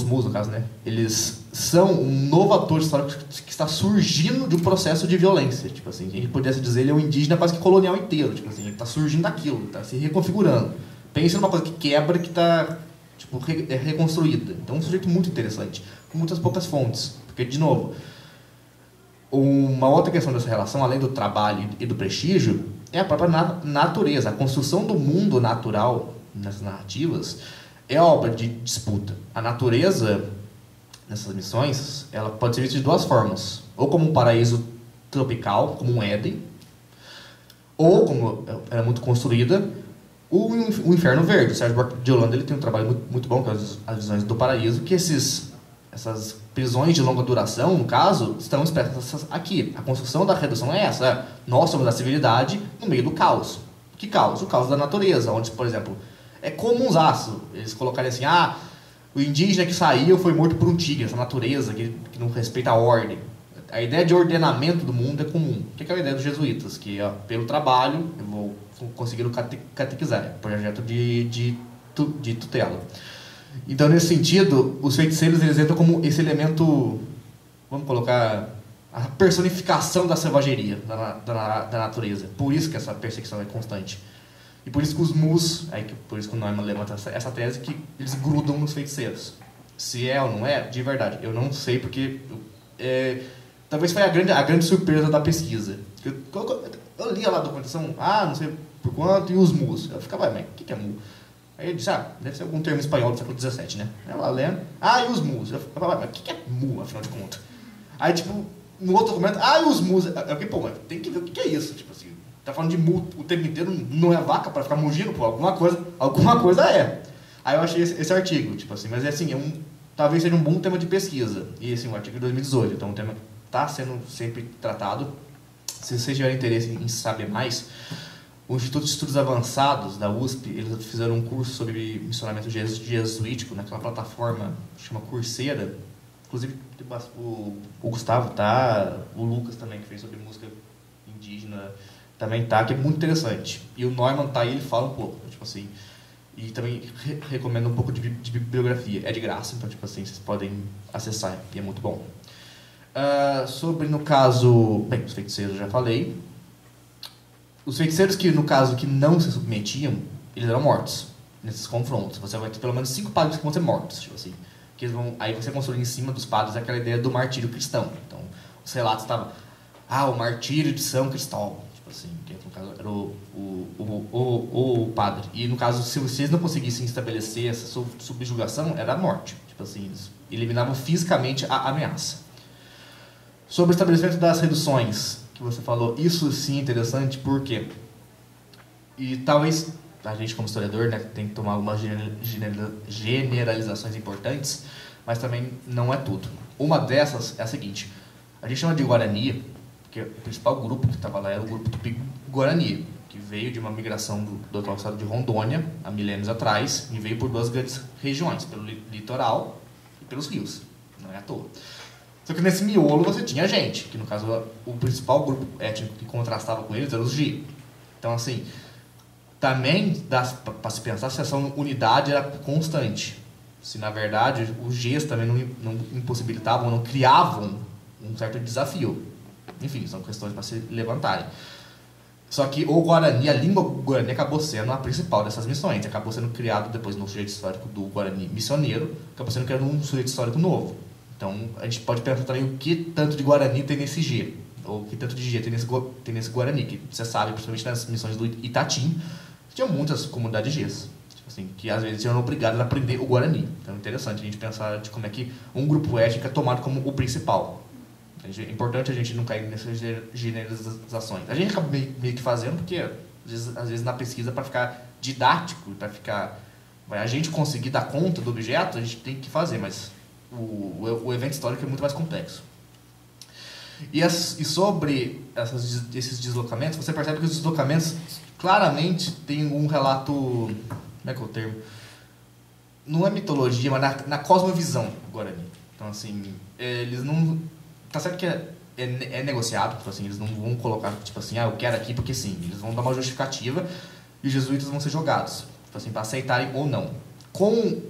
mus, no caso, né, eles são um novo ator histórico que está surgindo de um processo de violência. Tipo assim, a gente pudesse dizer, ele é um indígena quase que colonial inteiro. Tipo assim, ele está surgindo daquilo, está se reconfigurando. Pensa numa coisa que quebra, que está tipo, reconstruída. Então, é um sujeito muito interessante, com muitas poucas fontes. Porque, de novo, uma outra questão dessa relação, além do trabalho e do prestígio, é a própria natureza. A construção do mundo natural nessas narrativas é obra de disputa. A natureza, nessas missões, ela pode ser vista de duas formas. Ou como um paraíso tropical, como um Éden, ou, como era muito construída, o Inferno Verde. O Sérgio Buarque de Holanda ele tem um trabalho muito bom, que é as visões do paraíso, que essas prisões de longa duração, no caso, estão expressas aqui. A construção da redução é essa. Nós somos a civilidade no meio do caos. Que caos? O caos da natureza, onde, por exemplo, é comunzaço eles colocarem assim, o indígena que saiu foi morto por um tigre, essa natureza que não respeita a ordem. A ideia de ordenamento do mundo é comum. O que é a ideia dos jesuítas? Que pelo trabalho eu vou conseguir catequizar, projeto de tutela. Então, nesse sentido, os feiticeiros eles entram como esse elemento, vamos colocar, a personificação da selvageria, da natureza. Por isso que essa perseguição é constante. E por isso que os mus, por isso que o Neumann levanta essa tese, que eles grudam nos feiticeiros. Se é ou não é, de verdade, eu não sei, porque talvez foi a grande surpresa da pesquisa. Eu lia lá a documentação, não sei por quanto, e os mus. Eu ficava, mas o que é mu? Aí ele disse, deve ser algum termo espanhol do século XVII, né? Ela lendo, e os mus? Eu falava, mas o que é mu, afinal de contas? Aí, tipo, no outro documento, e os mus? Eu fiquei, pô, mas tem que ver o que é isso, tipo assim, tá falando de mu o tempo inteiro, não é vaca pra ficar mugindo, pô, alguma coisa é. Aí eu achei esse artigo, tipo assim, mas assim, talvez seja um bom tema de pesquisa, e assim, um artigo de 2018, então o tema tá sendo sempre tratado. Se vocês tiverem interesse em saber mais, o Instituto de Estudos Avançados da USP, eles fizeram um curso sobre missionamento jesuítico naquela plataforma que chama Coursera. Inclusive, o Gustavo tá, o Lucas também, que fez sobre música indígena, também tá, que é muito interessante. E o Neumann tá aí, ele fala um pouco, tipo assim, e também recomendo um pouco de bibliografia. É de graça, então, tipo assim, vocês podem acessar, e é muito bom. Sobre, no caso, bem, os feiticeiros eu já falei. Os feiticeiros que, no caso, que não se submetiam, eles eram mortos nesses confrontos. Você vai ter pelo menos 5 padres que vão ser mortos, tipo assim. Que eles vão, aí você construi em cima dos padres aquela ideia do martírio cristão. Então, os relatos estavam, o martírio de São Cristóvão, tipo assim, que no caso era o padre. E no caso, se vocês não conseguissem estabelecer essa subjugação, era a morte. Tipo assim, eles eliminavam fisicamente a ameaça. Sobre o estabelecimento das reduções, que você falou, isso sim é interessante, porque e talvez a gente como historiador, né, tem que tomar algumas generalizações importantes, mas também não é tudo. Uma dessas é a seguinte: a gente chama de Guarani, porque o principal grupo que estava lá era o grupo Tupi-Guarani, que veio de uma migração do atual estado de Rondônia há milênios atrás, e veio por 2 grandes regiões, pelo litoral e pelos rios, não é à toa. Só que nesse miolo você tinha gente, que no caso o principal grupo étnico que contrastava com eles era os G. Então, assim, também dá para se pensar se essa unidade era constante. Se, na verdade, os Gs também não impossibilitavam, não criavam um certo desafio. Enfim, são questões para se levantarem. Só que o Guarani, a língua Guarani acabou sendo a principal dessas missões. Acabou sendo criado depois no sujeito histórico do Guarani missioneiro, acabou sendo criado um sujeito histórico novo. Então, a gente pode pensar também o que tanto de Guarani tem nesse G, ou o que tanto de G tem nesse Guarani, que você sabe, principalmente nas missões do Itatim, tinha muitas comunidades Gs, tipo assim, que às vezes eram obrigadas a aprender o Guarani. Então, é interessante a gente pensar de como é que um grupo étnico é tomado como o principal. É importante a gente não cair nessas generalizações. A gente acaba meio que fazendo, porque às vezes na pesquisa, para ficar didático, para ficar a gente conseguir dar conta do objeto, a gente tem que fazer, mas o evento histórico é muito mais complexo. E sobre esses deslocamentos, você percebe que os deslocamentos claramente têm um relato, como é que é o termo? Não é mitologia, mas na cosmovisão Guarani. Então, assim, eles não... Tá certo que é negociado, tipo assim, eles não vão colocar, tipo assim, eu quero aqui porque sim. Eles vão dar uma justificativa e os jesuítas vão ser jogados, tipo assim, para aceitarem ou não. Com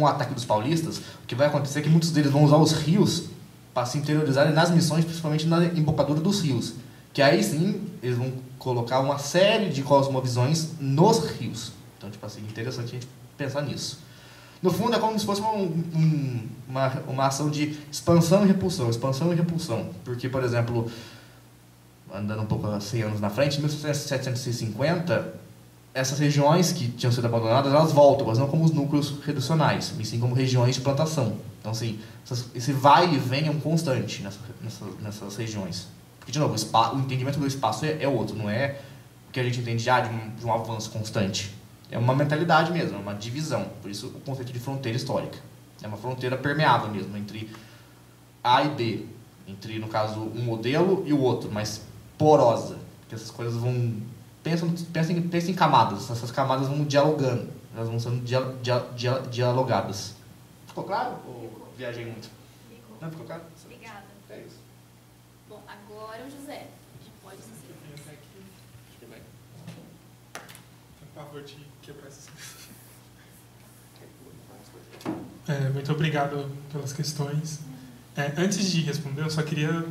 o ataque dos paulistas, o que vai acontecer é que muitos deles vão usar os rios para se interiorizarem nas missões, principalmente na embocadura dos rios. Que aí sim, eles vão colocar uma série de cosmovisões nos rios. Então, tipo assim, interessante a gente pensar nisso. No fundo, é como se fosse uma ação de expansão e repulsão. Porque, por exemplo, andando um pouco 100 anos na frente, em 1750, essas regiões que tinham sido abandonadas, elas voltam, mas não como os núcleos reducionais, mas sim como regiões de plantação. Então, assim, esse vai e vem é um constante nessas regiões. Porque, de novo, o entendimento do espaço é outro, não é o que a gente entende já de um avanço constante. É uma mentalidade mesmo, é uma divisão. Por isso, o conceito de fronteira histórica. É uma fronteira permeável mesmo, entre A e B. Entre, no caso, um modelo e o outro, mas porosa. Porque essas coisas vão... Pensa em camadas. Essas camadas vão dialogando. Elas vão sendo dialogadas. Ficou claro? Ou viajei muito? Ficou. Não ficou claro? Obrigada. É isso. Bom, agora o José. Pode ser. Acho que vai. Por favor, de quebrar essas coisas. Muito obrigado pelas questões. Antes de responder, eu só queria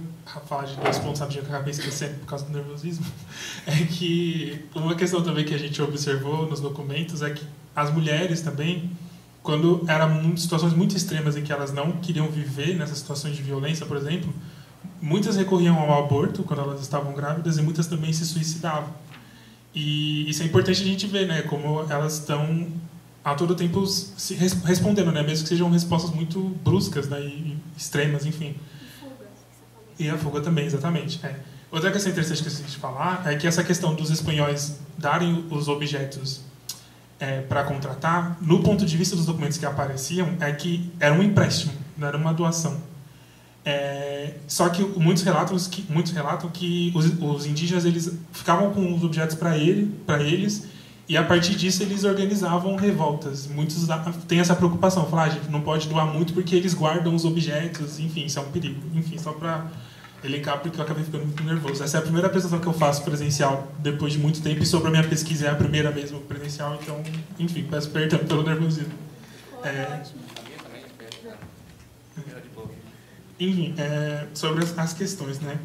falar de 2 pontos rapidinho que eu acabei esquecendo por causa do nervosismo. É que uma questão também que a gente observou nos documentos é que as mulheres também, quando eram situações muito extremas em que elas não queriam viver nessas situações de violência, por exemplo, muitas recorriam ao aborto quando elas estavam grávidas e muitas também se suicidavam. E isso é importante a gente ver, né, como elas estão a todo tempo se respondendo, né, mesmo que sejam respostas muito bruscas, né, e extremas, enfim. E fuga, que você falou. E a fuga também, exatamente. Outra questão interessante que a gente falar é que essa questão dos espanhóis darem os objetos para contratar, no ponto de vista dos documentos que apareciam, é que era um empréstimo, não era uma doação. Só que muitos relatam que os indígenas eles ficavam com os objetos para eles, e a partir disso eles organizavam revoltas. Muitos têm essa preocupação, falar, a gente não pode doar muito porque eles guardam os objetos, enfim, isso é um perigo. Enfim, só para elencar, porque eu acabei ficando muito nervoso. Essa é a primeira apresentação que eu faço presencial depois de muito tempo, e sobre a minha pesquisa é a primeira mesmo presencial, então, enfim, peço perdão pelo nervosismo. Ótimo. A minha também é de boa. Enfim, sobre as questões, né?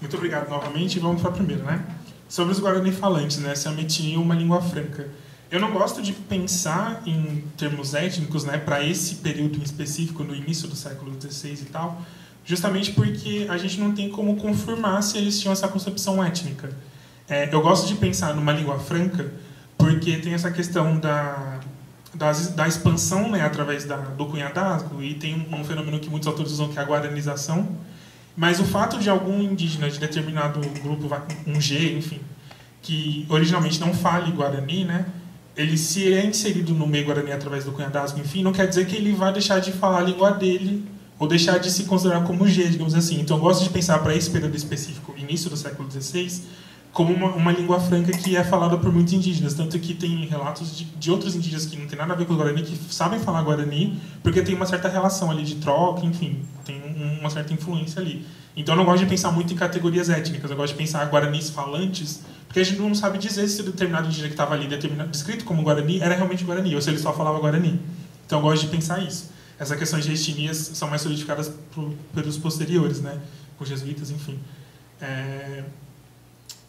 Muito obrigado novamente, e vamos para a primeira, né? Sobre os Guarani falantes, né? Se a etnia uma língua franca. Eu não gosto de pensar em termos étnicos, né, para esse período em específico, no início do século XVI e tal, justamente porque a gente não tem como confirmar se eles tinham essa concepção étnica. Eu gosto de pensar numa língua franca porque tem essa questão da expansão, né, através do cunhadazgo, e tem um fenômeno que muitos autores usam, que é a guaranização. Mas o fato de algum indígena de determinado grupo, um G, enfim, que originalmente não fale Guarani, né, ele se é inserido no meio Guarani através do cunhadazgo, enfim, não quer dizer que ele vai deixar de falar a língua dele ou deixar de se considerar como G, digamos assim. Então eu gosto de pensar para esse período específico, início do século XVI, como uma língua franca que é falada por muitos indígenas, tanto que tem relatos de outros indígenas que não tem nada a ver com o Guarani, que sabem falar Guarani, porque tem uma certa relação ali de troca, enfim, tem uma certa influência ali. Então eu não gosto de pensar muito em categorias étnicas, eu gosto de pensar guaranis falantes, porque a gente não sabe dizer se o determinado indígena que estava ali descrito como Guarani era realmente Guarani, ou se ele só falava Guarani. Então eu gosto de pensar isso. Essas questões de etnias são mais solidificadas pelos posteriores, né, com jesuítas, enfim.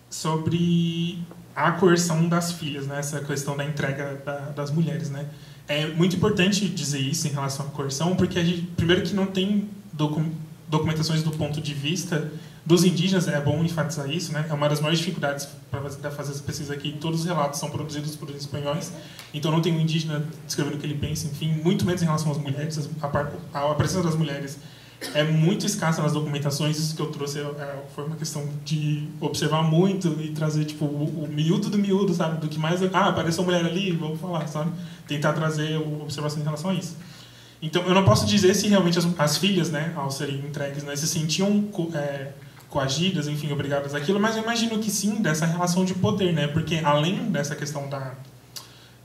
Sobre a coerção das filhas, né? Essa questão da entrega das mulheres, né? É muito importante dizer isso em relação à coerção, porque a gente, primeiro que não tem documentações do ponto de vista dos indígenas, é bom enfatizar isso, né? É uma das maiores dificuldades para fazer essa pesquisa aqui. Todos os relatos são produzidos por espanhóis, então não tem um indígena descrevendo o que ele pensa, enfim, muito menos em relação às mulheres. A presença das mulheres é muito escassa nas documentações. Isso que eu trouxe foi uma questão de observar muito e trazer tipo o miúdo do miúdo, sabe? Do que mais... apareceu uma mulher ali, vamos falar, sabe? Tentar trazer observação em relação a isso. Então, eu não posso dizer se realmente as filhas, né, ao serem entregues, né, se sentiam coagidas, enfim, obrigadas àquilo, mas eu imagino que sim, dessa relação de poder, né? Porque além dessa questão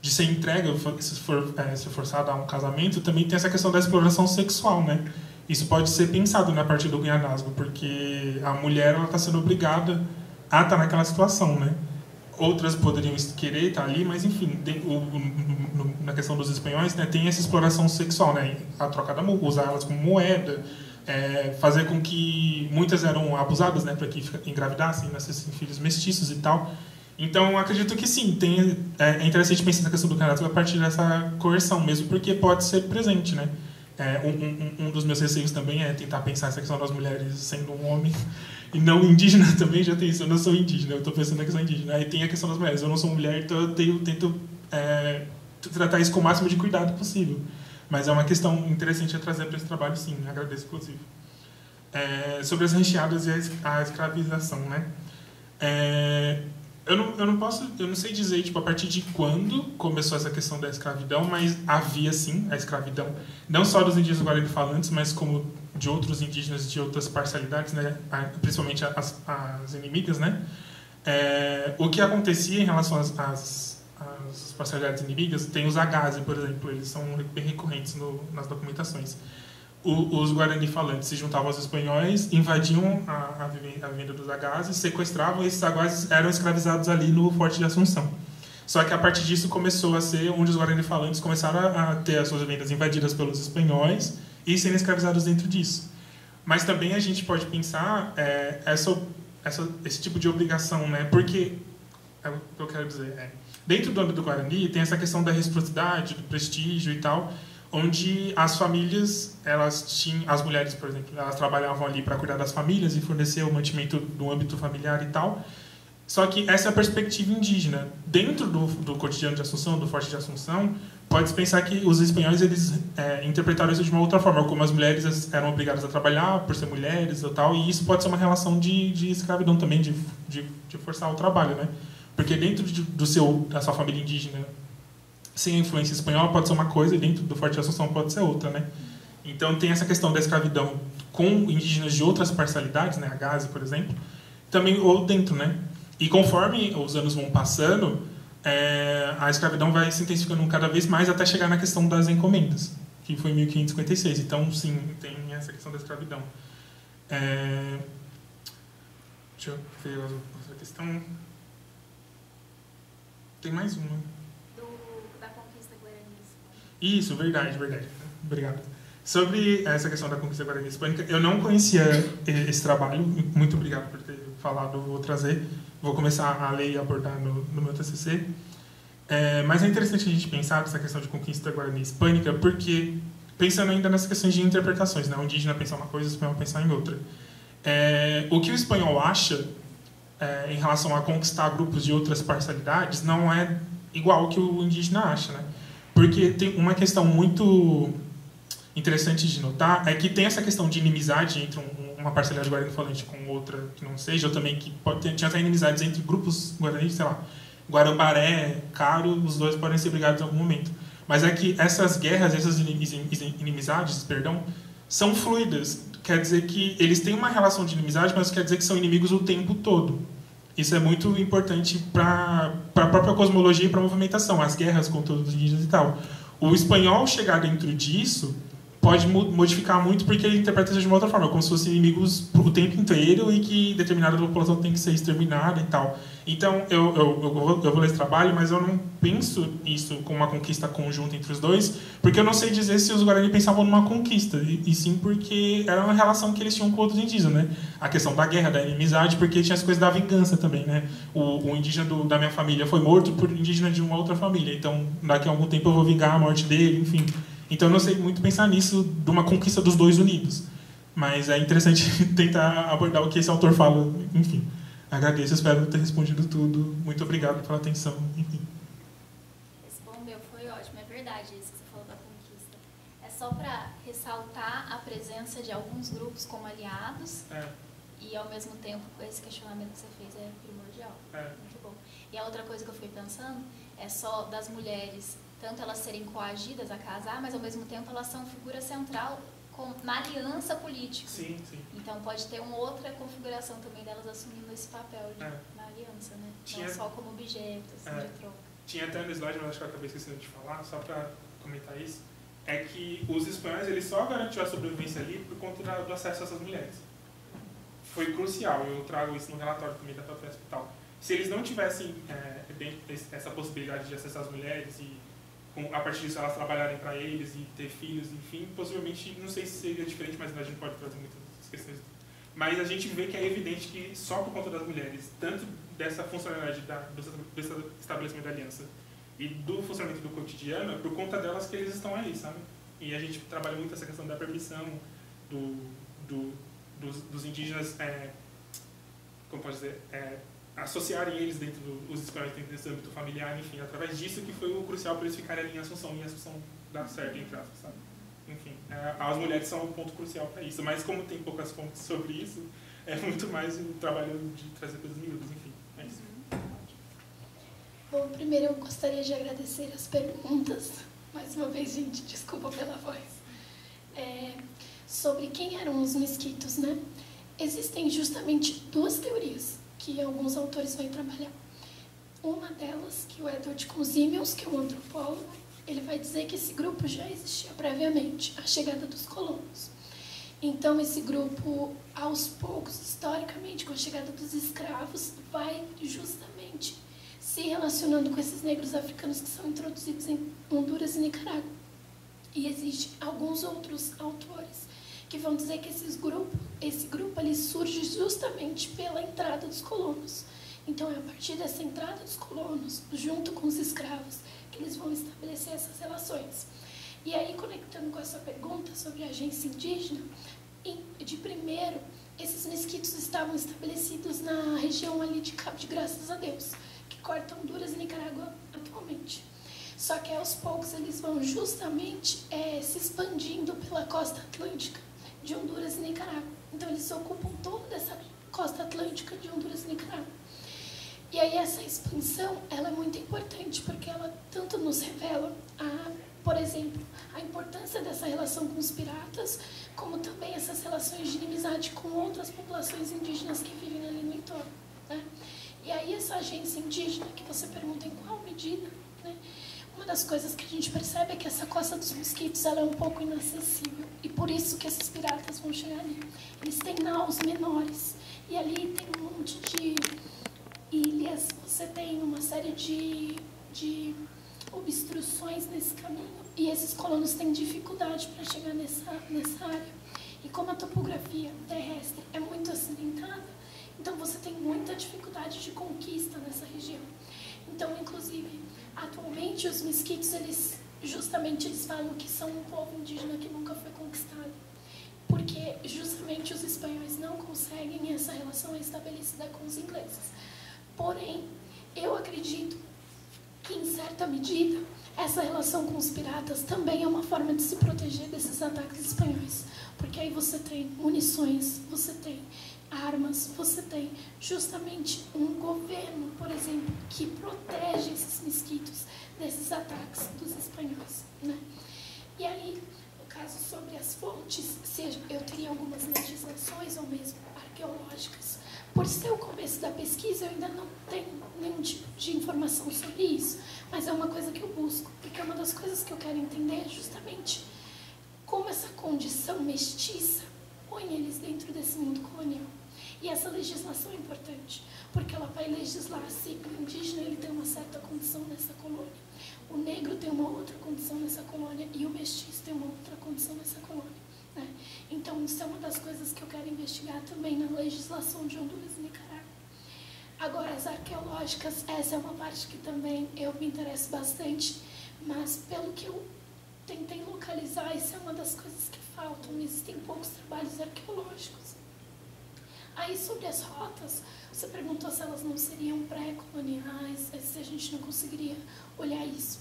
de ser entregue, ser forçada a um casamento, também tem essa questão da exploração sexual, né? Isso pode ser pensado na parte do cunhadazgo, porque a mulher está sendo obrigada a estar naquela situação, né? Outras poderiam querer estar ali, mas enfim, na questão dos espanhóis, né, tem essa exploração sexual, né? A troca da usar elas como moeda, fazer com que muitas eram abusadas, né, para que engravidassem, nascessem filhos mestiços e tal. Então, acredito que sim, é interessante pensar na questão do cunhadazgo a partir dessa coerção mesmo, porque pode ser presente, né? Um dos meus receios também é tentar pensar essa questão das mulheres sendo um homem E não indígena também já tem isso. Eu não sou indígena, eu estou pensando na questão indígena. Aí tem a questão das mulheres. Eu não sou mulher, então eu tento tratar isso com o máximo de cuidado possível. Mas é uma questão interessante a trazer para esse trabalho, sim. Agradeço, inclusive. Sobre as rancheadas e a escravização, né? Eu não sei dizer tipo, a partir de quando começou essa questão da escravidão, mas havia sim a escravidão, não só dos indígenas guarani-falantes, mas como de outros indígenas de outras parcialidades, né? Principalmente as inimigas, né? O que acontecia em relação às parcialidades inimigas, tem os agazi, por exemplo, eles são bem recorrentes nas documentações. Os guarani-falantes se juntavam aos espanhóis, invadiam a vivenda dos agazes, sequestravam, e esses agazes eram escravizados ali no Forte de Assunção. Só que a partir disso começou a ser onde os guarani-falantes começaram a ter as suas vivendas invadidas pelos espanhóis e serem escravizados dentro disso. Mas também a gente pode pensar esse tipo de obrigação, né? Porque, o que eu quero dizer dentro do âmbito do Guarani tem essa questão da reciprocidade, do prestígio e tal, onde as famílias, as mulheres, por exemplo, elas trabalhavam ali para cuidar das famílias e fornecer o mantimento do âmbito familiar e tal. Só que essa é a perspectiva indígena. Dentro do cotidiano de Assunção, do Forte de Assunção, pode-se pensar que os espanhóis eles interpretaram isso de uma outra forma, como as mulheres eram obrigadas a trabalhar por ser mulheres e tal, e isso pode ser uma relação de escravidão também, de forçar o trabalho, né? Porque dentro da sua família indígena, sem a influência espanhola pode ser uma coisa, e dentro do Forte de Assunção pode ser outra, né? Então tem essa questão da escravidão com indígenas de outras parcialidades, né? Agazi, por exemplo, também ou dentro, né? E conforme os anos vão passando, a escravidão vai se intensificando cada vez mais até chegar na questão das encomendas, que foi em 1556. Então, sim, tem essa questão da escravidão. Deixa eu ver outra questão. Tem mais uma. Da conquista guarani. Isso, verdade. Obrigado. Sobre essa questão da conquista guarani hispânica, eu não conhecia esse trabalho. Muito obrigado por ter falado, vou trazer. Vou começar a ler e abordar no meu TCC. Mas é interessante a gente pensar nessa questão de conquista guarani hispânica, porque pensando ainda nessas questões de interpretações, né? O indígena pensar uma coisa, o espanhol pensar em outra. O que o espanhol acha em relação a conquistar grupos de outras parcialidades não é igual ao que o indígena acha, né? Porque tem uma questão muito interessante de notar é que tem essa questão de inimizade entre uma parcialidade guarani-falante com outra que não seja, ou também que tinha até inimizades entre grupos guarani, sei lá, Guarambaré, Caro, os dois podem ser brigados em algum momento. Mas é que essas guerras, essas inimizades, são fluidas. Quer dizer que eles têm uma relação de inimizade, mas quer dizer que são inimigos o tempo todo. Isso é muito importante para a própria cosmologia e para a movimentação, as guerras contra os indígenas e tal. O espanhol chegar dentro disso pode modificar muito porque ele interpreta isso de uma outra forma, como se fossem inimigos o tempo inteiro e que determinada população tem que ser exterminada e tal. Então, eu vou ler esse trabalho, mas eu não penso isso como uma conquista conjunta entre os dois, porque eu não sei dizer se os Guarani pensavam numa conquista, e sim porque era uma relação que eles tinham com outros indígenas, né? A questão da guerra, da inimizade, porque tinha as coisas da vingança também, né? O indígena da minha família foi morto por indígena de uma outra família, então daqui a algum tempo eu vou vingar a morte dele, enfim. Então eu não sei muito pensar nisso de uma conquista dos dois unidos, mas é interessante tentar abordar o que esse autor fala, enfim. Agradeço, espero ter respondido tudo. Muito obrigado pela atenção. Enfim. Respondeu, foi ótimo. É verdade isso que você falou da conquista. É só para ressaltar a presença de alguns grupos como aliados e, ao mesmo tempo, esse questionamento que você fez é primordial. Muito bom. E a outra coisa que eu fui pensando é só das mulheres, tanto elas serem coagidas a casar, mas, ao mesmo tempo, elas são figura central na aliança política. Sim, sim. Então pode ter uma outra configuração também delas assumindo esse papel na aliança, né? Não só como objeto, assim, de troca. Tinha até no slide, mas acho que eu acabei esquecendo de falar, só para comentar isso, é que os espanhóis eles só garantiram a sobrevivência ali por conta do acesso a essas mulheres. Foi crucial, eu trago isso no relatório também da própria hospital. Se eles não tivessem essa possibilidade de acessar as mulheres e a partir disso elas trabalharem para eles e ter filhos, enfim, possivelmente, não sei se seria diferente, mas a gente pode trazer muitas questões. Mas a gente vê que é evidente que só por conta das mulheres, tanto dessa funcionalidade do estabelecimento da aliança e do funcionamento do cotidiano, é por conta delas que eles estão aí, sabe? E a gente trabalha muito essa questão da permissão dos indígenas como pode dizer, associarem eles os espanhóis dentro desse âmbito familiar, enfim, através disso que foi o crucial para eles ficarem ali em Assunção e Assunção dar certo, entre aspas, sabe? Enfim, as mulheres são um ponto crucial para isso, mas como tem poucas fontes sobre isso, é muito mais o trabalho de trazer coisas miúdas, enfim, é isso. Bom, primeiro eu gostaria de agradecer as perguntas, mais uma vez, gente, desculpa pela voz, sobre quem eram os mesquitos, né? Existem justamente duas teorias que alguns autores vão trabalhar. Uma delas, que o Edward Consimius, que é um antropólogo, ele vai dizer que esse grupo já existia previamente à chegada dos colonos. Então, esse grupo, aos poucos, historicamente, com a chegada dos escravos, vai justamente se relacionando com esses negros africanos que são introduzidos em Honduras e Nicarágua. E existem alguns outros autores que vão dizer que esse grupo ele surge justamente pela entrada dos colonos. Então, é a partir dessa entrada dos colonos, junto com os escravos, que eles vão estabelecer essas relações. E aí, conectando com essa pergunta sobre a agência indígena, de primeiro, esses mesquitos estavam estabelecidos na região ali de Cabo de Graças a Deus, que corta Honduras e Nicarágua atualmente. Só que aos poucos eles vão justamente se expandindo pela costa atlântica de Honduras e Nicarágua. Então eles ocupam toda essa costa atlântica de Honduras e Nicarágua. E aí essa expansão, ela é muito importante, porque ela tanto nos revela, por exemplo, a importância dessa relação com os piratas, como também essas relações de inimizade com outras populações indígenas que vivem ali no entorno, né? E aí essa agência indígena, que você pergunta em qual medida, né? Uma das coisas que a gente percebe é que essa costa dos mosquitos ela é um pouco inacessível, e por isso que esses piratas vão chegar ali. Eles têm naus menores, e ali tem um monte de ilhas, você tem uma série de obstruções nesse caminho, e esses colonos têm dificuldade para chegar nessa área. E como a topografia terrestre é muito acidentada, então você tem muita dificuldade de conquista nessa região. Então, inclusive, atualmente os mesquitos, eles falam que são um povo indígena que nunca foi conquistado, porque justamente os espanhóis não conseguem, e essa relação é estabelecida com os ingleses. Porém, eu acredito que, em certa medida, essa relação com os piratas também é uma forma de se proteger desses ataques espanhóis. Porque aí você tem munições, você tem armas, você tem justamente um governo, por exemplo, que protege esses mesquitos desses ataques dos espanhóis, né? E aí, no caso sobre as fontes, seja, eu teria algumas legislações ou mesmo arqueológicas. Por ser o começo da pesquisa, eu ainda não tenho nenhum tipo de informação sobre isso, mas é uma coisa que eu busco, porque uma das coisas que eu quero entender é justamente como essa condição mestiça põe eles dentro desse mundo colonial. E essa legislação é importante, porque ela vai legislar se o indígena ele tem uma certa condição nessa colônia, o negro tem uma outra condição nessa colônia e o mestiço tem uma outra condição nessa colônia, né? Então, isso é uma das coisas que eu quero investigar também na legislação de Honduras e Nicarágua. Agora, as arqueológicas, essa é uma parte que também eu me interesso bastante, mas pelo que eu tentei localizar, isso é uma das coisas que faltam, existem poucos trabalhos arqueológicos. Aí, sobre as rotas, você perguntou se elas não seriam pré-coloniais, se a gente não conseguiria olhar isso.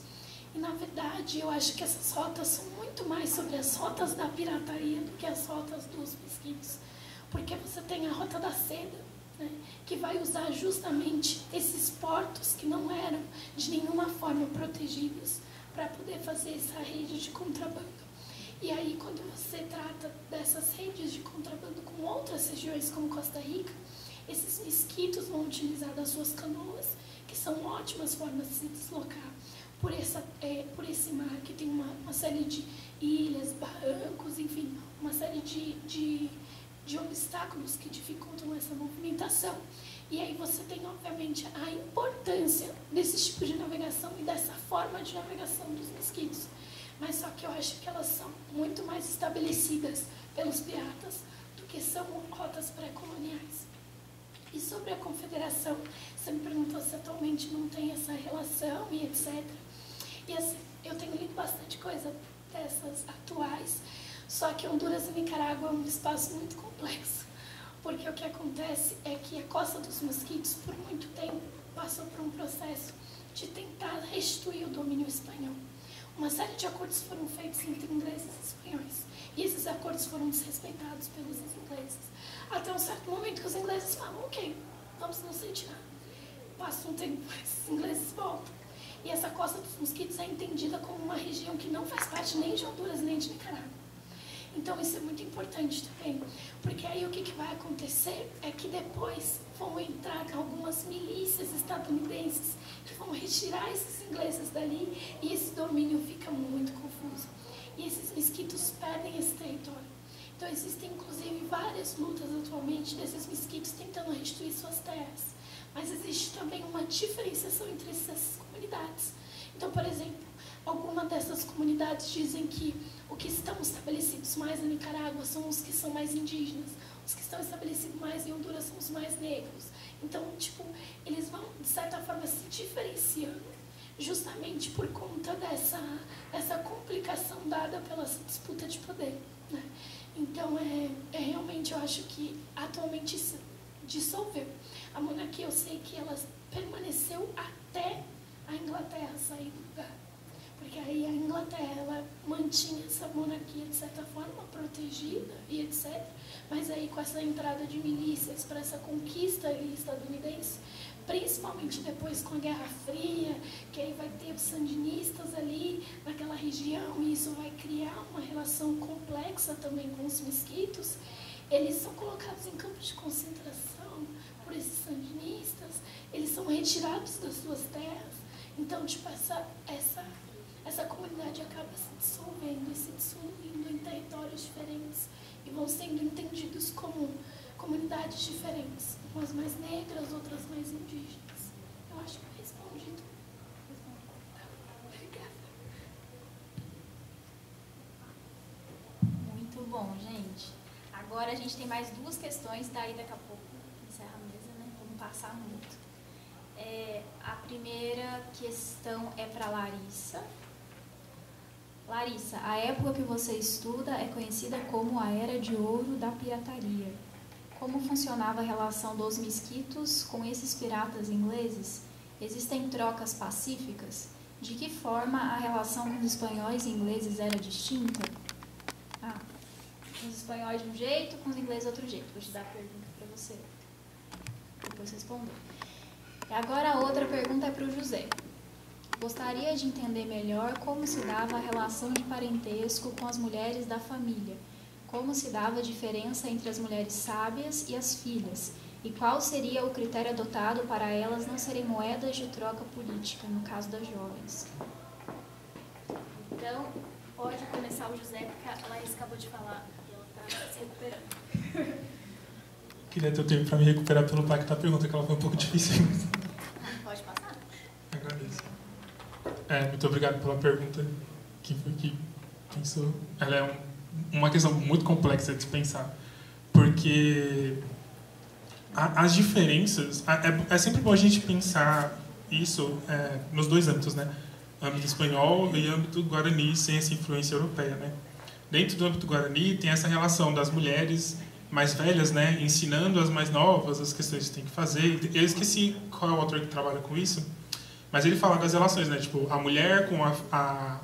E, na verdade, eu acho que essas rotas são muito mais sobre as rotas da pirataria do que as rotas dos mesquitos. Porque você tem a rota da seda, né, que vai usar justamente esses portos que não eram de nenhuma forma protegidos para poder fazer essa rede de contrabando. E aí, quando você trata dessas redes de contrabando com outras regiões, como Costa Rica, esses mesquitos vão utilizar das suas canoas, que são ótimas formas de se deslocar por esse mar, que tem uma série de ilhas, barrancos, enfim, uma série de obstáculos que dificultam essa movimentação. E aí você tem, obviamente, a importância desse tipo de navegação e dessa forma de navegação dos mesquitos. Mas só que eu acho que elas são muito mais estabelecidas pelos piratas do que são rotas pré-coloniais. E sobre a confederação, você me perguntou se atualmente não tem essa relação e etc. E assim, eu tenho lido bastante coisa dessas atuais, só que Honduras e Nicarágua é um espaço muito complexo, Porque o que acontece é que a Costa dos Mosquitos, por muito tempo, passou por um processo de tentar restituir o domínio espanhol. Uma série de acordos foram feitos entre ingleses e espanhóis, e esses acordos foram desrespeitados pelos ingleses. Até um certo momento que os ingleses falam, ok, vamos nos retirar. Passa um tempo, esses ingleses voltam. E essa Costa dos Mosquitos é entendida como uma região que não faz parte nem de Honduras nem de Nicarágua. Então isso é muito importante também, porque aí o que vai acontecer é que depois vão entrar algumas milícias estadunidenses que vão retirar esses ingleses dali e esse domínio fica muito confuso. E esses mesquitos perdem esse território. Então existem inclusive várias lutas atualmente desses mesquitos tentando restituir suas terras. Mas existe também uma diferenciação entre essas comunidades. Então, por exemplo, algumas dessas comunidades dizem que o que estão estabelecidos mais na Nicarágua são os que são mais indígenas, os que estão estabelecidos mais em Honduras são os mais negros. Então, tipo, eles vão, de certa forma, se diferenciando, justamente por conta dessa complicação dada pela disputa de poder, né? Então, realmente, eu acho que atualmente se dissolveu. A monarquia, eu sei que ela permaneceu até a Inglaterra sair do lugar. Porque aí a Inglaterra, ela mantinha essa monarquia, de certa forma, protegida e etc. Mas aí com essa entrada de milícias para essa conquista estadunidense, principalmente depois com a Guerra Fria, que aí vai ter os sandinistas ali naquela região, e isso vai criar uma relação complexa também com os mesquitos, eles são colocados em campos de concentração por esses sandinistas, eles são retirados das suas terras. Então, tipo, essa comunidade acaba se dissolvendo e se diluindo em territórios diferentes e vão sendo entendidos como comunidades diferentes, umas mais negras, outras mais indígenas. Eu acho que eu respondi tudo. Obrigada. Muito bom, gente. Agora a gente tem mais duas questões, daí daqui a pouco encerra a mesa, né? Vamos passar muito. A primeira questão é para Larissa. Larissa, a época que você estuda é conhecida como a Era de Ouro da Pirataria. Como funcionava a relação dos mesquitos com esses piratas ingleses? Existem trocas pacíficas? De que forma a relação com os espanhóis e ingleses era distinta? Com os espanhóis de um jeito, com os ingleses de outro jeito. Vou te dar a pergunta para você depois responder. E agora a outra pergunta é para o José. Gostaria de entender melhor como se dava a relação de parentesco com as mulheres da família, como se dava a diferença entre as mulheres sábias e as filhas, e qual seria o critério adotado para elas não serem moedas de troca política, no caso das jovens. Então, pode começar o José, porque a Larissa acabou de falar e ela está se recuperando. Queria ter o tempo para me recuperar pelo impacto da pergunta, que ela foi um pouco difícil. Pode passar. Agradeço. Muito obrigado pela pergunta que pensou. Ela é uma questão muito complexa de se pensar, porque as diferenças... É sempre bom a gente pensar isso nos dois âmbitos, né? Âmbito espanhol e âmbito guarani, sem essa influência europeia, né? Dentro do âmbito guarani tem essa relação das mulheres mais velhas, né, ensinando as mais novas as questões que tem que fazer. Eu esqueci qual é o autor que trabalha com isso, mas ele fala das relações, né, tipo, a mulher com a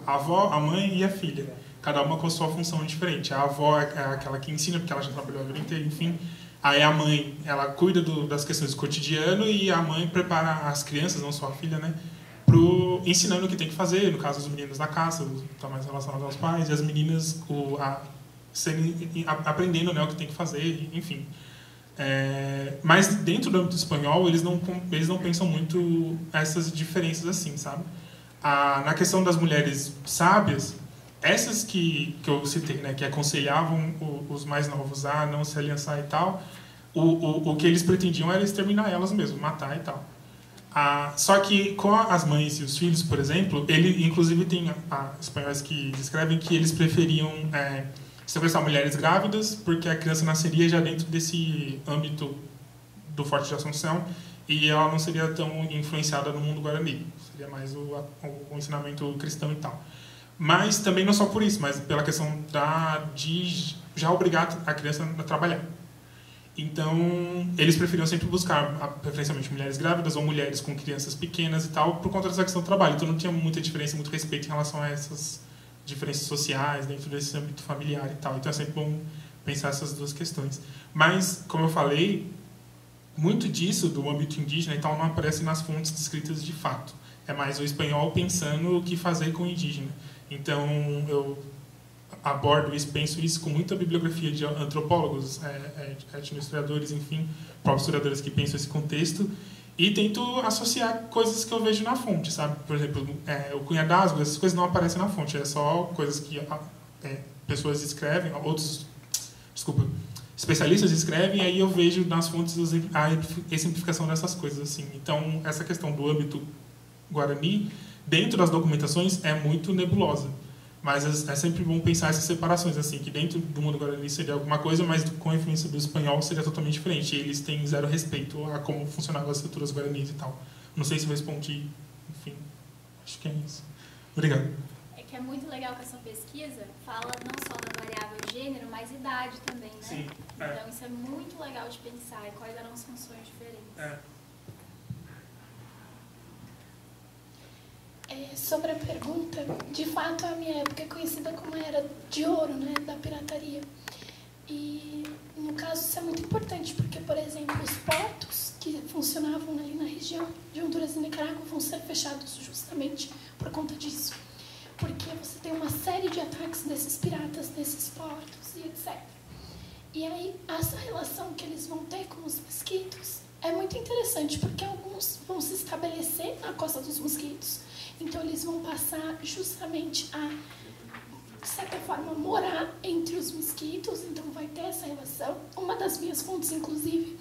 avó, a mãe e a filha, cada uma com a sua função diferente. A avó é aquela que ensina, porque ela já trabalhou a vida inteira, enfim. Aí a mãe, ela cuida das questões do cotidiano, e a mãe prepara as crianças, não só a filha, né, ensinando o que tem que fazer. No caso, os meninos na caça, está mais relacionado aos pais, e as meninas aprendendo, né, o que tem que fazer, enfim. Mas dentro do âmbito espanhol, eles não pensam muito essas diferenças assim, sabe? Na questão das mulheres sábias, essas que eu citei, né, que aconselhavam os mais novos a não se aliançar e tal, o que eles pretendiam era exterminar elas mesmo, matar e tal. Só que com as mães e os filhos, por exemplo, inclusive tem espanhóis que descrevem que eles preferiam sequestrar mulheres grávidas, porque a criança nasceria já dentro desse âmbito do Forte de Assunção, e ela não seria tão influenciada no mundo guarani, seria mais o ensinamento cristão e tal. Mas também não só por isso, mas pela questão de já obrigar a criança a trabalhar. Então, eles preferiam sempre buscar, preferencialmente, mulheres grávidas ou mulheres com crianças pequenas e tal, por conta dessa questão do trabalho. Então, não tinha muita diferença, muito respeito em relação a essas diferenças sociais dentro desse âmbito familiar e tal. Então, é sempre bom pensar essas duas questões. Mas, como eu falei, muito disso, do âmbito indígena e tal, não aparece nas fontes descritas de fato. É mais o espanhol pensando o que fazer com o indígena. Então, eu abordo isso, penso isso com muita bibliografia de antropólogos, etnohistoriadores, enfim, próprios historiadores que pensam esse contexto, e tento associar coisas que eu vejo na fonte, sabe? Por exemplo, o Cunha d'Asgo, essas coisas não aparecem na fonte, é só coisas que pessoas escrevem, especialistas escrevem, e aí eu vejo nas fontes a exemplificação dessas coisas, assim. Então, essa questão do âmbito guarani, dentro das documentações, é muito nebulosa. Mas é sempre bom pensar essas separações, assim, que dentro do mundo guarani seria alguma coisa, mas com a influência do espanhol seria totalmente diferente. E eles têm zero respeito a como funcionavam as estruturas guaranis e tal. Não sei se eu respondi, enfim, acho que é isso. Obrigado. É que é muito legal que essa pesquisa fala não só da variável gênero, mas idade também, né? Sim. Então isso é muito legal de pensar, e quais eram as funções diferentes. Sobre a pergunta, de fato a minha época é conhecida como a era de ouro, né, da pirataria. E no caso isso é muito importante, porque, por exemplo, os portos que funcionavam ali na região de Honduras e Nicarágua vão ser fechados justamente por conta disso. Porque você tem uma série de ataques desses piratas nesses portos e etc. E aí essa relação que eles vão ter com os mosquitos é muito interessante, porque alguns vão se estabelecer na Costa dos Mosquitos. Então, eles vão passar justamente a, de certa forma, morar entre os mosquitos. Então, vai ter essa relação. Uma das minhas fontes, inclusive,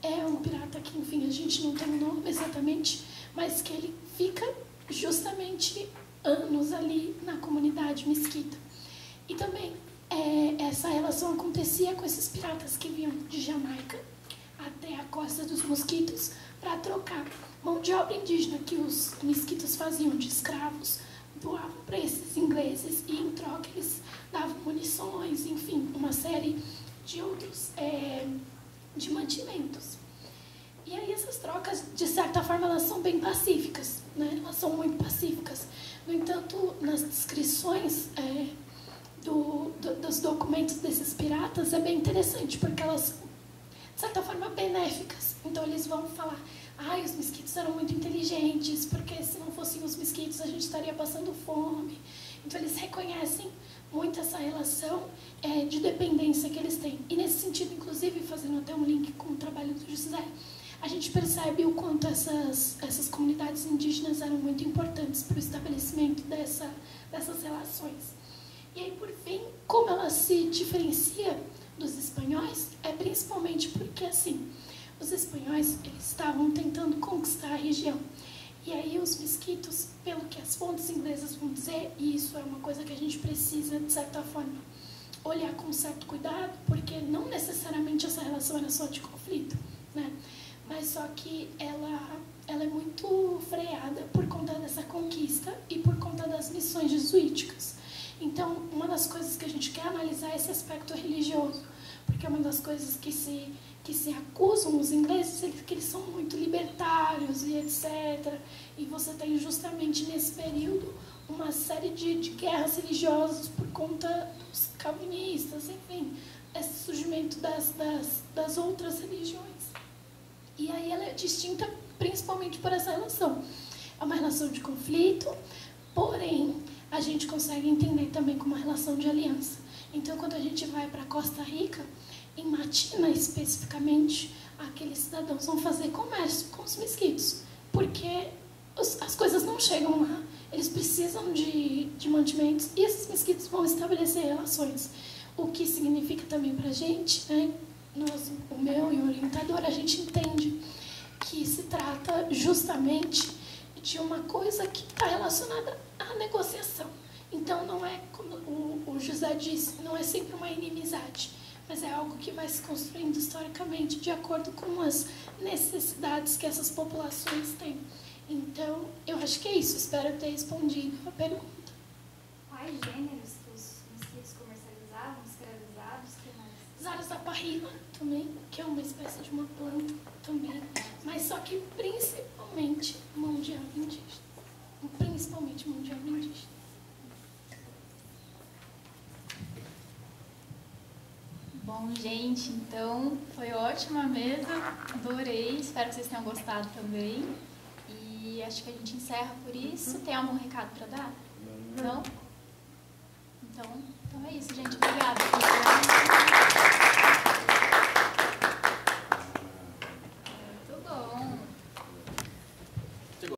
é um pirata que, enfim, a gente não tem o nome exatamente, mas que ele fica justamente anos ali na comunidade mesquita. E também, essa relação acontecia com esses piratas que vinham de Jamaica até a Costa dos Mosquitos para trocar mão de obra indígena que os mesquitos faziam de escravos, doavam para esses ingleses e em troca eles davam munições, enfim, uma série de outros de mantimentos. E aí essas trocas, de certa forma, elas são bem pacíficas, né? Elas são muito pacíficas. No entanto, nas descrições dos documentos desses piratas é bem interessante, porque elas são, de certa forma, benéficas. Então eles vão falar: os mesquitos eram muito inteligentes, porque se não fossem os mesquitos a gente estaria passando fome. Então eles reconhecem muito essa relação de dependência que eles têm. E nesse sentido, inclusive, fazendo até um link com o trabalho do José, a gente percebe o quanto essas comunidades indígenas eram muito importantes para o estabelecimento dessas relações. E aí, por fim, como ela se diferencia dos espanhóis, é principalmente porque, assim, os espanhóis eles estavam tentando conquistar a região. E aí os mesquitos, pelo que as fontes inglesas vão dizer, e isso é uma coisa que a gente precisa, de certa forma, olhar com certo cuidado, porque não necessariamente essa relação era só de conflito, né? Mas só que ela é muito freada por conta dessa conquista e por conta das missões jesuíticas. Então, uma das coisas que a gente quer analisar é esse aspecto religioso, porque é uma das coisas que se acusam os ingleses é que eles são muito libertários e etc. E você tem justamente nesse período uma série de guerras religiosas por conta dos calvinistas, enfim, esse surgimento das outras religiões. E aí ela é distinta principalmente por essa relação. É uma relação de conflito, porém a gente consegue entender também como uma relação de aliança. Então, quando a gente vai para Costa Rica, em Matina especificamente, aqueles cidadãos vão fazer comércio com os mesquitos, porque as coisas não chegam lá, eles precisam de mantimentos e esses mesquitos vão estabelecer relações. O que significa também para a gente, né? O meu e o orientador, a gente entende que se trata justamente de uma coisa que está relacionada à negociação. Então, não é, como o José disse, não é sempre uma inimizade, mas é algo que vai se construindo historicamente de acordo com as necessidades que essas populações têm. Então, eu acho que é isso. Espero ter respondido a pergunta. Quais gêneros que os mosquitos comercializavam, escravizados, que mais? Zarzaparrilla também, que é uma espécie de uma planta também, mas só que principalmente mão de ave indígena. Principalmente mão de ave indígena. Bom, gente, então foi ótima a mesa, adorei, espero que vocês tenham gostado também. E acho que a gente encerra por isso. Tem algum recado para dar? Não? Então é isso, gente. Obrigada.